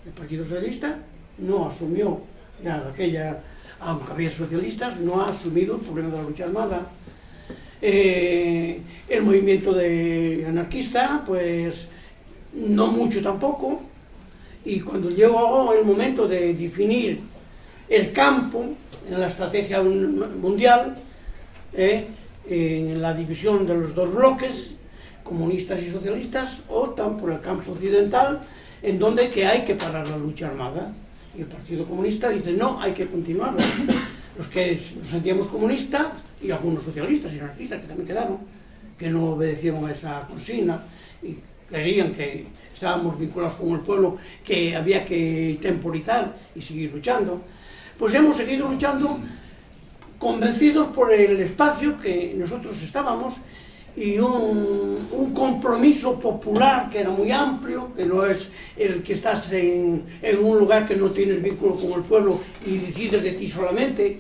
El Partido Socialista no asumió, ya aquella, aunque había socialistas, no ha asumido el problema de la lucha armada. El movimiento de anarquista, pues no mucho tampoco. Y cuando llegó el momento de definir el campo en la estrategia mundial, en la división de los dos bloques, comunistas y socialistas, optan por el campo occidental, en donde que hay que parar la lucha armada. Y el Partido Comunista dice, no, hay que continuarla. Los que nos sentíamos comunistas, y algunos socialistas y anarquistas que también quedaron, que no obedecieron a esa consigna, y creían que estábamos vinculados con el pueblo, que había que temporizar y seguir luchando, pues hemos seguido luchando convencidos por el espacio que nosotros estábamos y un compromiso popular que era muy amplio, que no es el que estás en un lugar que no tienes vínculo con el pueblo y decides de ti solamente.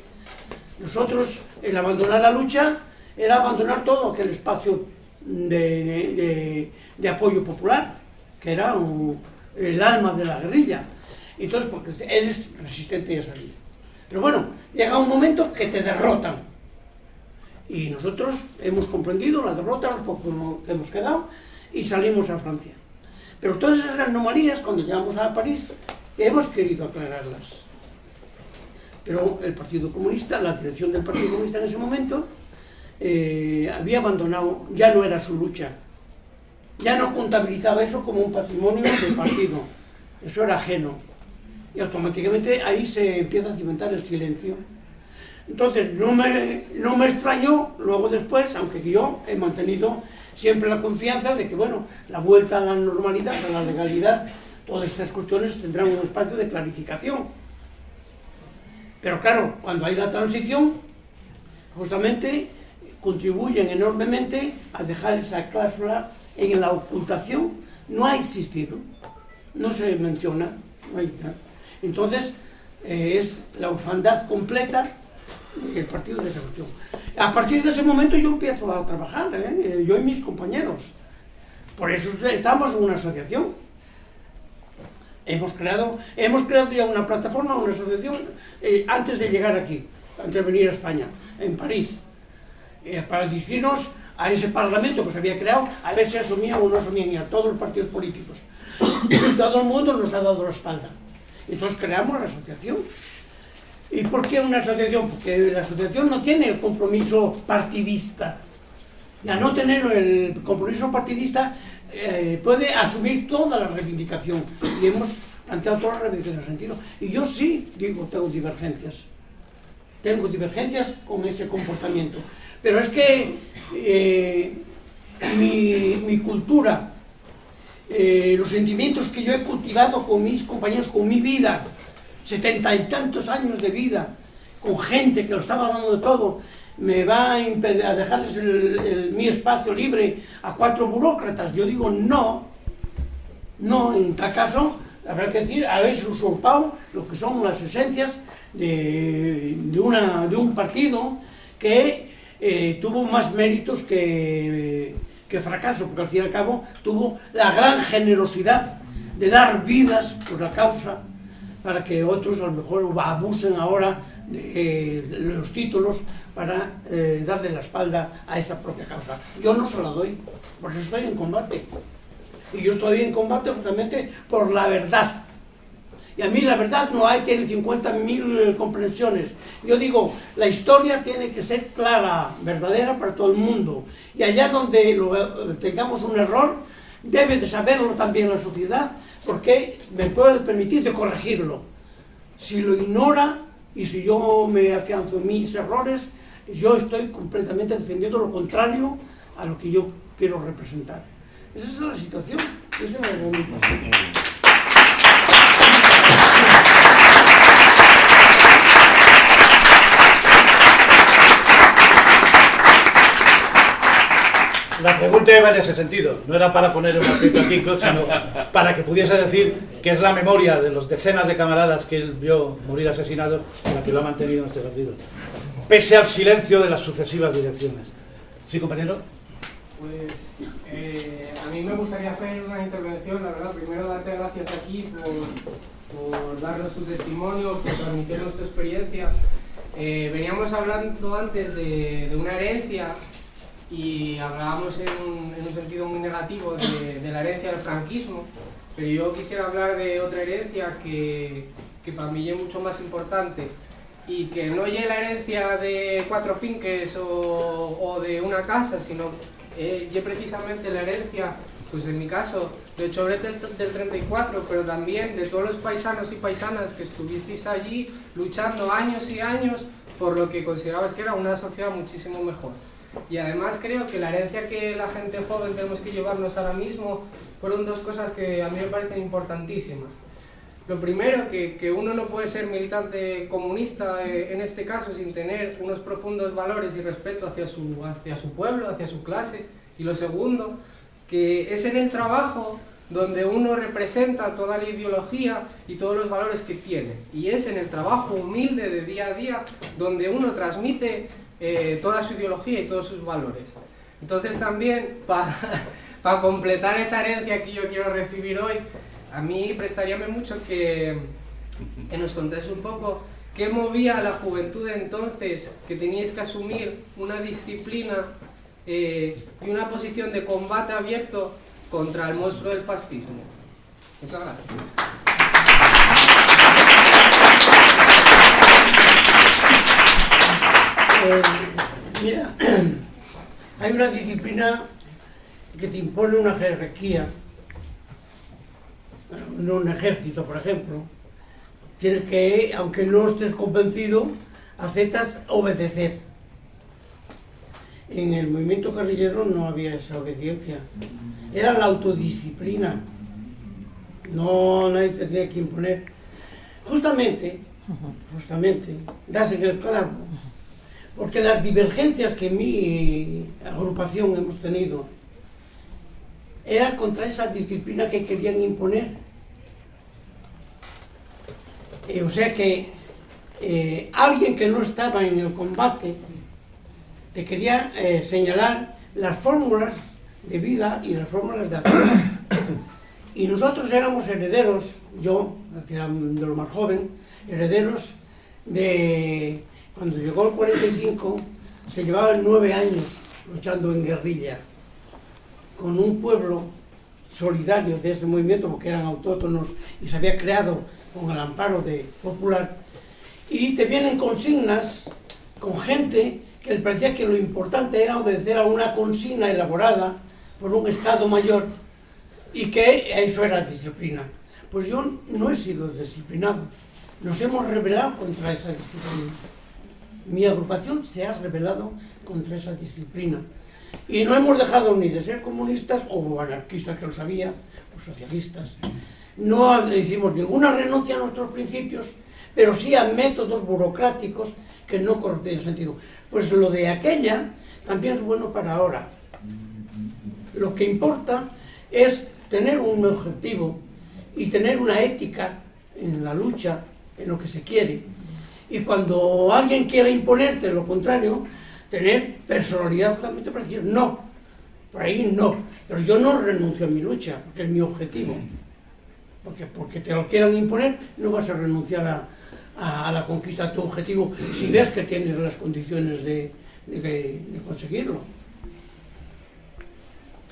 Nosotros, el abandonar la lucha, era abandonar todo aquel espacio de apoyo popular, que era el alma de la guerrilla. Entonces, porque eres resistente a salir. Pero bueno, llega un momento que te derrotan. Y nosotros hemos comprendido la derrota, los pocos que hemos quedado, y salimos a Francia. Pero todas esas anomalías, cuando llegamos a París, hemos querido aclararlas. Pero el Partido Comunista, la dirección del Partido Comunista en ese momento, había abandonado, ya no era su lucha. Ya no contabilizaba eso como un patrimonio del partido. Eso era ajeno. Y automáticamente ahí se empieza a cimentar el silencio. Entonces no me extrañó luego después, aunque yo he mantenido siempre la confianza de que, bueno, la vuelta a la normalidad, a la legalidad, todas estas cuestiones tendrán un espacio de clarificación. Pero claro, cuando hay la transición, justamente contribuyen enormemente a dejar esa cláusula en la ocultación. No ha existido. no se menciona. No hay, ¿no? Entonces, es la orfandad completa del partido de Salvación. A partir de ese momento yo empiezo a trabajar, yo y mis compañeros. Por eso estamos en una asociación. Hemos creado ya una plataforma, una asociación, antes de llegar aquí, antes de venir a España, en París, para dirigirnos a ese parlamento que se había creado, a ver si asumían o no asumían, y a todos los partidos políticos. Todo el mundo nos ha dado la espalda. Entonces creamos la asociación. ¿Y por qué una asociación? Porque la asociación no tiene el compromiso partidista. Y al no tener el compromiso partidista, puede asumir toda la reivindicación. Y hemos planteado todas las reivindicaciones en ese sentido. Y yo sí, digo, tengo divergencias. Tengo divergencias con ese comportamiento. Pero es que mi cultura, los sentimientos que yo he cultivado con mis compañeros, con mi vida, 70 y tantos años de vida, con gente que lo estaba dando de todo, me va a impedir a dejarles mi espacio libre a 4 burócratas. Yo digo no, en tal caso habrá que decir, habéis usurpado lo que son las esencias de un partido que tuvo más méritos que fracaso, porque al fin y al cabo tuvo la gran generosidad de dar vidas por la causa, para que otros a lo mejor abusen ahora de los títulos para darle la espalda a esa propia causa. Yo no se la doy, por eso estoy en combate. Y yo estoy en combate justamente por la verdad. Y a mí la verdad tiene 50.000 comprensiones. Yo digo, la historia tiene que ser clara, verdadera para todo el mundo. Y allá donde tengamos un error, debe de saberlo también la sociedad, porque me puede permitir de corregirlo. Si lo ignora y si yo me afianzo en mis errores, yo estoy completamente defendiendo lo contrario a lo que yo quiero representar. Esa es la situación. Esa es la situación. La pregunta iba en ese sentido, no era para poner un aprieto a Kiko, sino para que pudiese decir que es la memoria de los decenas de camaradas que él vio morir asesinados la que lo ha mantenido en este partido, pese al silencio de las sucesivas direcciones. ¿Sí, compañero? Pues a mí me gustaría hacer una intervención, la verdad, primero darte gracias aquí por darnos tu testimonio, por transmitirnos tu experiencia. Veníamos hablando antes de una herencia y hablábamos en un sentido muy negativo de la herencia del franquismo, pero yo quisiera hablar de otra herencia que para mí es mucho más importante y que no es la herencia de 4 finques o de una casa, sino es precisamente la herencia, pues en mi caso, de Chobret del 34, pero también de todos los paisanos y paisanas que estuvisteis allí luchando años y años por lo que considerabas que era una sociedad muchísimo mejor. Y además creo que la herencia que la gente joven tenemos que llevarnos ahora mismo fueron 2 cosas que a mí me parecen importantísimas. Lo primero, que uno no puede ser militante comunista en este caso sin tener unos profundos valores y respeto hacia su pueblo, hacia su clase. Y lo segundo, que es en el trabajo donde uno representa toda la ideología y todos los valores que tiene. Y es en el trabajo humilde de día a día donde uno transmite toda su ideología y todos sus valores. Entonces también, para completar esa herencia que yo quiero recibir hoy, a mí prestaríame mucho que nos contéis un poco qué movía a la juventud de entonces, que teníais que asumir una disciplina y una posición de combate abierto contra el monstruo del fascismo. Muchas gracias. Mira, hay una disciplina que te impone una jerarquía. En un ejército, por ejemplo, tienes que, aunque no estés convencido, aceptas obedecer. En el movimiento guerrillero no había esa obediencia, era la autodisciplina, no nadie te tenía que imponer. Justamente, das en el clavo, porque las divergencias que en mi agrupación hemos tenido era contra esa disciplina que querían imponer. O sea que alguien que no estaba en el combate te quería señalar las fórmulas de vida y las fórmulas de acción. Y nosotros éramos herederos, yo, que era de lo más joven, herederos de cuando llegó el 45, se llevaban 9 años luchando en guerrilla con un pueblo solidario de ese movimiento, porque eran autóctonos y se había creado con el amparo popular, y te vienen consignas con gente que le parecía que lo importante era obedecer a una consigna elaborada por un Estado mayor y que eso era disciplina. Pues yo no he sido disciplinado, nos hemos rebelado contra esa disciplina. Mi agrupación se ha rebelado contra esa disciplina. Y no hemos dejado ni de ser comunistas o anarquistas, que lo sabía, o socialistas. No hicimos ninguna renuncia a nuestros principios, pero sí a métodos burocráticos que no corresponden sentido. Pues lo de aquella también es bueno para ahora. Lo que importa es tener un objetivo y tener una ética en la lucha, en lo que se quiere. Y cuando alguien quiera imponerte lo contrario, tener personalidad totalmente para decir no, por ahí no, pero yo no renuncio a mi lucha, porque es mi objetivo. Porque te lo quieran imponer, no vas a renunciar a la conquista de tu objetivo si ves que tienes las condiciones de conseguirlo.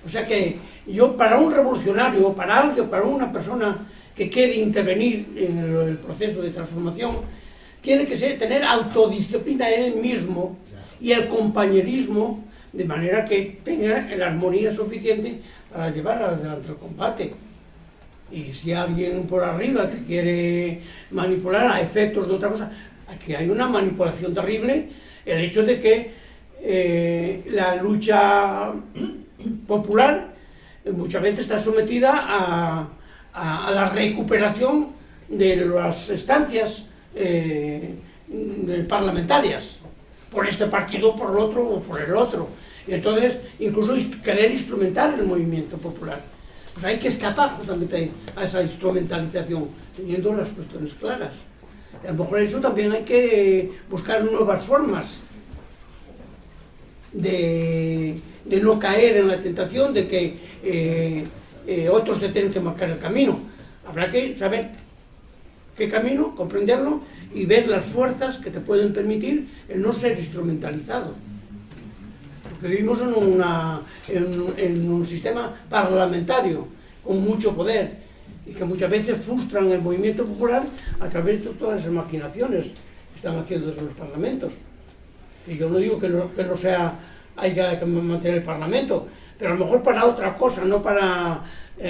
O sea que yo, para un revolucionario, para alguien, para una persona que quiere intervenir en el proceso de transformación, tiene que tener autodisciplina él mismo y el compañerismo, de manera que tenga la armonía suficiente para llevar adelante el combate. Y si alguien por arriba te quiere manipular a efectos de otra cosa, aquí hay una manipulación terrible, el hecho de que la lucha popular muchas veces está sometida a la recuperación de las estancias parlamentarias, por este partido, por el otro o por el otro. Y entonces, incluso querer instrumentar el movimiento popular. Pues hay que escapar justamente a esa instrumentalización, teniendo las cuestiones claras. Y a lo mejor eso también hay que buscar nuevas formas de no caer en la tentación de que otros se tienen que marcar el camino. Habrá que saber qué camino, comprenderlo y ver las fuerzas que te pueden permitir el no ser instrumentalizado. Porque vivimos en un sistema parlamentario con mucho poder y que muchas veces frustran el movimiento popular a través de todas esas maquinaciones que están haciendo desde los parlamentos. Y yo no digo que no sea, haya que mantener el parlamento, pero a lo mejor para otra cosa, no para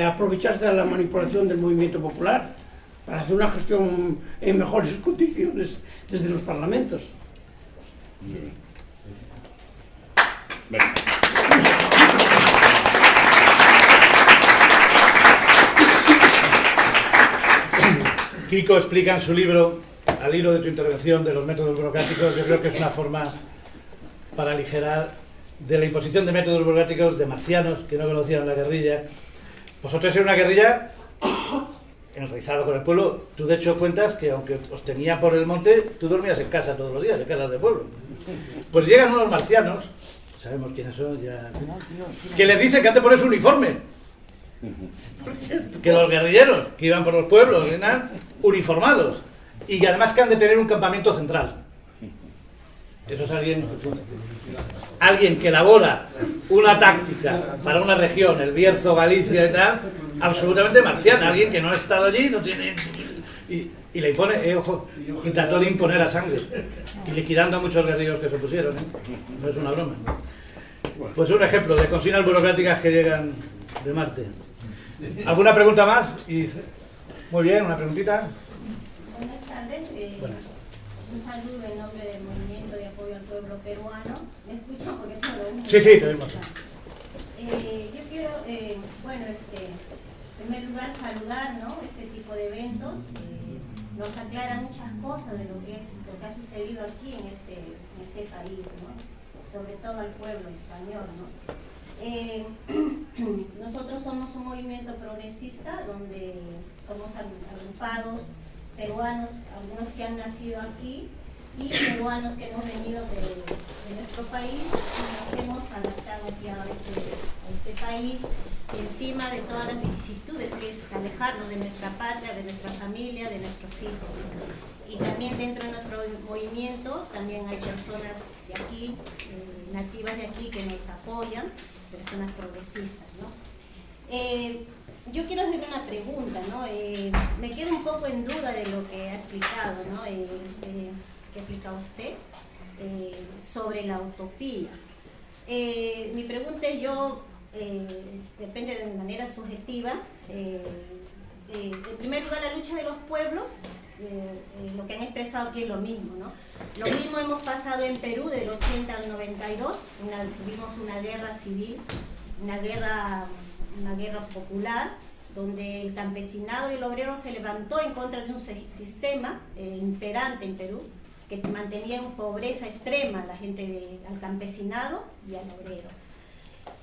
aprovecharse de la manipulación del movimiento popular, para hacer una gestión en mejores condiciones desde los parlamentos. Kiko explica en su libro, al hilo de tu intervención, de los métodos burocráticos. Yo creo que es una forma para aligerar de la imposición de métodos burocráticos de marcianos que no conocían la guerrilla. Vosotros eres una guerrilla enraizado con el pueblo. Tú de hecho cuentas que aunque os tenía por el monte, tú dormías en casa todos los días, en casas de pueblo. Pues llegan unos marcianos, sabemos quiénes son ya, que les dicen que han de poner su uniforme, que los guerrilleros que iban por los pueblos eran uniformados y además que han de tener un campamento central. Eso es alguien que elabora una táctica para una región, el Bierzo, Galicia y tal, absolutamente marciana, alguien que no ha estado allí, no tiene y le impone, ojo, y trató de imponer a sangre y liquidando a muchos guerrilleros que se pusieron, no es una broma. Pues un ejemplo de consignas burocráticas que llegan de Marte. ¿Alguna pregunta más? Muy bien, una preguntita. Buenas tardes. Buenas. Un saludo en nombre del Movimiento de Apoyo al Pueblo Peruano. ¿Me escuchan? Porque esto lo vemos. Sí, te vemos. Yo quiero, en primer lugar, saludar, ¿no?, este tipo de eventos. Nos aclara muchas cosas de lo que ha sucedido aquí en este país, ¿no?, sobre todo al pueblo español, ¿no? Nosotros somos un movimiento progresista donde somos agrupados peruanos, algunos que han nacido aquí y peruanos que hemos venido de nuestro país y nos hemos adaptado aquí a este país, encima de todas las vicisitudes que es alejarnos de nuestra patria, de nuestra familia, de nuestros hijos. Y también dentro de nuestro movimiento también hay personas de aquí, nativas de aquí, que nos apoyan, personas progresistas, ¿no? Yo quiero hacer una pregunta, ¿no? Me quedo un poco en duda de lo que ha explicado, ¿no? Que ha explicado usted sobre la utopía. Mi pregunta depende de manera subjetiva. En primer lugar, la lucha de los pueblos, lo que han expresado aquí es lo mismo, ¿no? Lo mismo hemos pasado en Perú del 80 al 92, tuvimos una guerra civil, una guerra popular, donde el campesinado y el obrero se levantó en contra de un sistema imperante en Perú, que mantenía en pobreza extrema a la gente, al campesinado y al obrero.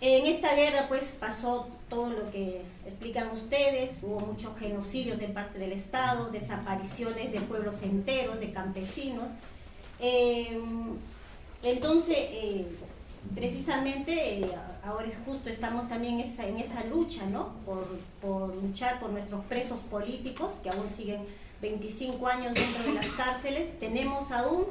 En esta guerra pues pasó todo lo que explican ustedes, hubo muchos genocidios de parte del Estado, desapariciones de pueblos enteros, de campesinos. Entonces, precisamente ahora estamos también en esa lucha, ¿no? Por luchar por nuestros presos políticos, que aún siguen 25 años dentro de las cárceles. Tenemos aún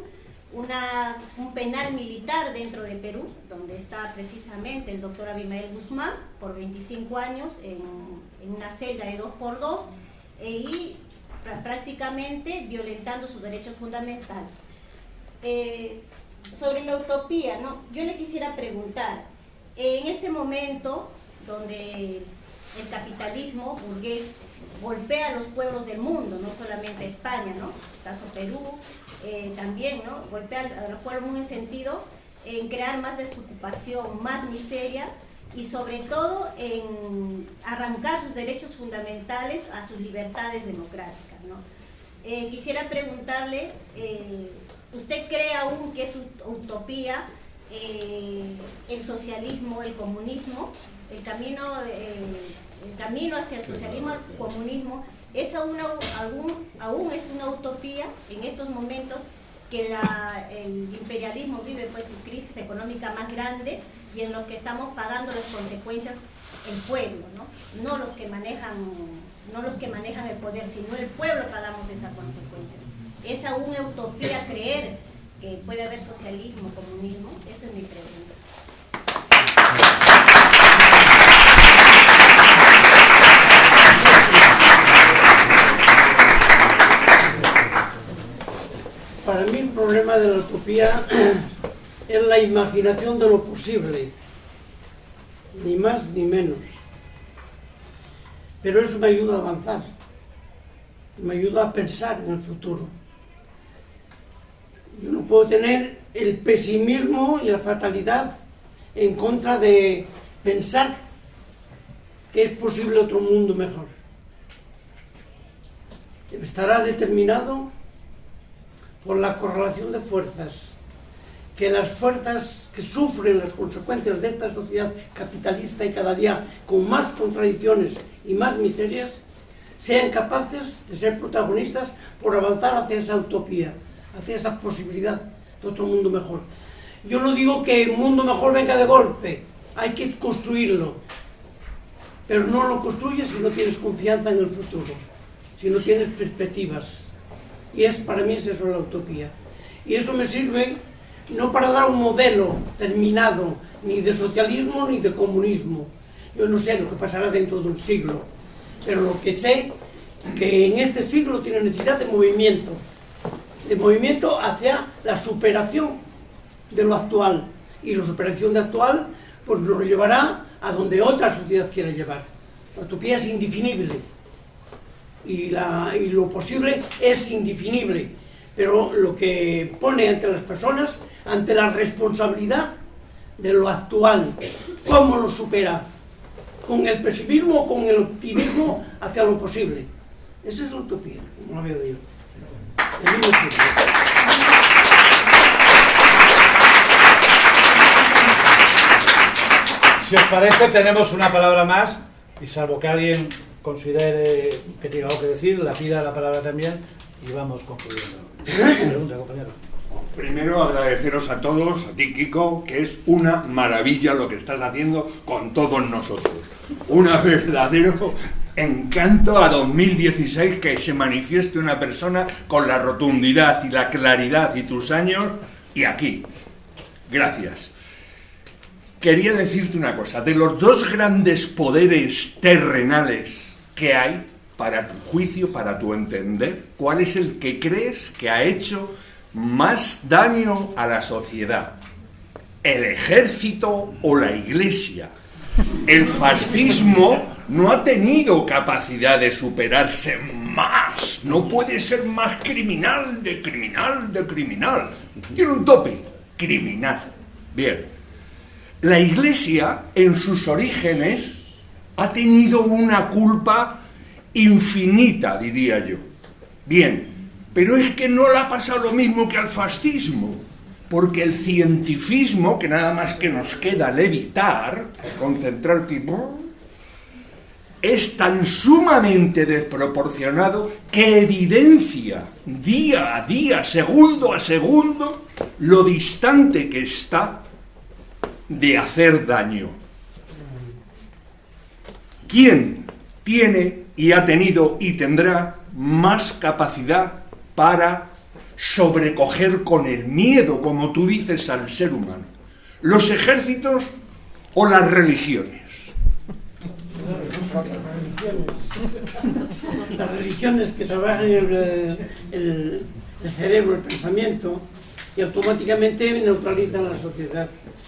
un penal militar dentro de Perú, donde está precisamente el doctor Abimael Guzmán, por 25 años, en una celda de 2x2, y prácticamente violentando sus derechos fundamentales. Sobre la utopía, ¿no? Yo le quisiera preguntar, en este momento donde el capitalismo burgués golpea a los pueblos del mundo, no solamente a España, ¿no? Caso Perú, también, ¿no? Golpea a los pueblos en sentido en crear más desocupación, más miseria y sobre todo en arrancar sus derechos fundamentales a sus libertades democráticas, ¿no? Quisiera preguntarle, ¿usted cree aún que es utopía el socialismo, el comunismo, el camino hacia el socialismo, el comunismo, aún es una utopía en estos momentos que el imperialismo vive pues su crisis económica más grande y en lo que estamos pagando las consecuencias el pueblo, ¿no? No los que manejan el poder, sino el pueblo pagamos esas consecuencias. ¿Es aún una utopía creer que puede haber socialismo, comunismo? Esa es mi pregunta. Para mí el problema de la utopía es la imaginación de lo posible, ni más ni menos. Pero eso me ayuda a avanzar, me ayuda a pensar en el futuro. Yo no puedo tener el pesimismo y la fatalidad en contra de pensar que es posible otro mundo mejor. Estará determinado por la correlación de fuerzas, que las fuerzas que sufren las consecuencias de esta sociedad capitalista y cada día con más contradicciones y más miserias, sean capaces de ser protagonistas por avanzar hacia esa utopía, hacia esa posibilidad de otro mundo mejor. Yo no digo que el mundo mejor venga de golpe, hay que construirlo, pero no lo construyes si no tienes confianza en el futuro, si no tienes perspectivas. Y para mí es eso la utopía. Y eso me sirve no para dar un modelo terminado, ni de socialismo ni de comunismo. Yo no sé lo que pasará dentro de un siglo, pero lo que sé que en este siglo tiene necesidad de movimiento hacia la superación de lo actual. Y la superación de actual pues nos llevará a donde otra sociedad quiere llevar. La utopía es indefinible. Y lo posible es indefinible, pero lo que pone ante las personas, ante la responsabilidad de lo actual, ¿cómo lo supera? ¿Con el pesimismo o con el optimismo hacia lo posible? Esa es la utopía, como la veo yo. El mismo tiempo. Si os parece, tenemos una palabra más, y salvo que alguien considere que tiene algo que decir, la pida la palabra también, y vamos concluyendo. Pregunta, compañero. Primero agradeceros a todos, a ti Kiko, que es una maravilla lo que estás haciendo con todos nosotros. Un verdadero encanto a 2016 que se manifieste una persona con la rotundidad y la claridad y tus años y aquí. Gracias. Quería decirte una cosa, de los dos grandes poderes terrenales que hay, para tu juicio, para tu entender, ¿cuál es el que crees que ha hecho más daño a la sociedad? ¿El ejército o la iglesia? El fascismo no ha tenido capacidad de superarse más, no puede ser más criminal de criminal de criminal. Tiene un tope, criminal. Bien. La Iglesia, en sus orígenes, ha tenido una culpa infinita, diría yo. Bien, pero es que no le ha pasado lo mismo que al fascismo, porque el cientifismo, que nada más que nos queda levitar, concentrar tipo, es tan sumamente desproporcionado que evidencia día a día, segundo a segundo, lo distante que está de hacer daño. ¿Quién tiene y ha tenido y tendrá más capacidad para sobrecoger con el miedo, como tú dices, al ser humano? ¿Los ejércitos o las religiones? Las religiones que trabajan el cerebro, el pensamiento, y automáticamente neutralizan la sociedad.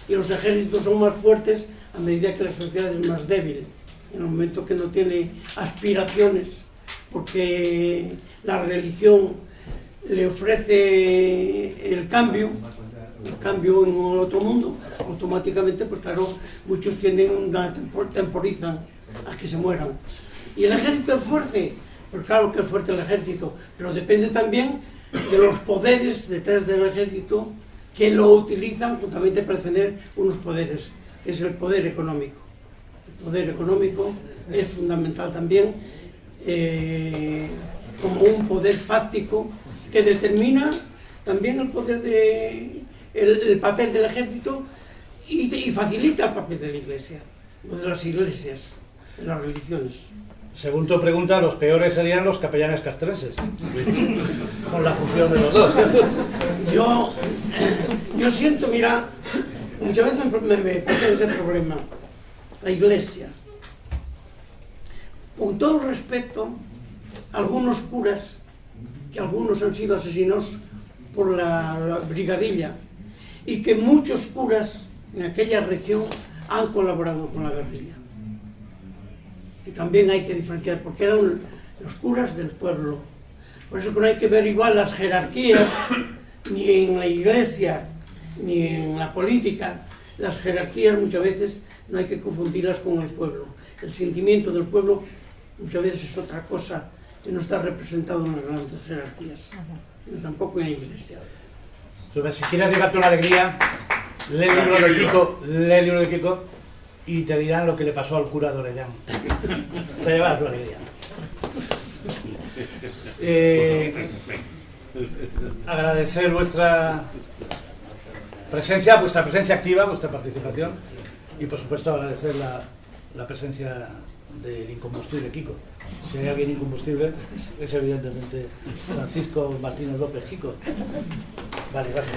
Y los ejércitos son más fuertes a medida que la sociedad es más débil, en el momento que no tiene aspiraciones, porque la religión le ofrece el cambio en otro mundo, automáticamente, pues claro, muchos temporizan a que se mueran. Y el ejército es fuerte, pues claro que es fuerte el ejército, pero depende también de los poderes detrás del ejército que lo utilizan justamente para defender unos poderes, que es el poder económico. El poder económico es fundamental también como un poder fáctico que determina también el poder el papel del ejército y facilita el papel de la iglesia, de las iglesias, de las religiones. Según tu pregunta, los peores serían los capellanes castrenses, con la fusión de los dos. Yo siento, mira, muchas veces me pone ese problema. La iglesia, con todo respeto, algunos curas, que algunos han sido asesinados por la brigadilla, y que muchos curas en aquella región han colaborado con la guerrilla. Que también hay que diferenciar, porque eran los curas del pueblo. Por eso que no hay que ver igual las jerarquías, ni en la iglesia, ni en la política. Las jerarquías muchas veces no hay que confundirlas con el pueblo. El sentimiento del pueblo muchas veces es otra cosa que no está representado en las grandes jerarquías, ni tampoco en la iglesia. Si quieres llevarte una alegría, lee el libro de Kiko, y te dirán lo que le pasó al cura de Orellán. Te llevas tu alegría. Agradecer vuestra presencia activa, vuestra participación, y por supuesto agradecer la presencia del incombustible Kiko. Si hay alguien incombustible, es evidentemente Francisco Martínez López Kiko. Vale, gracias.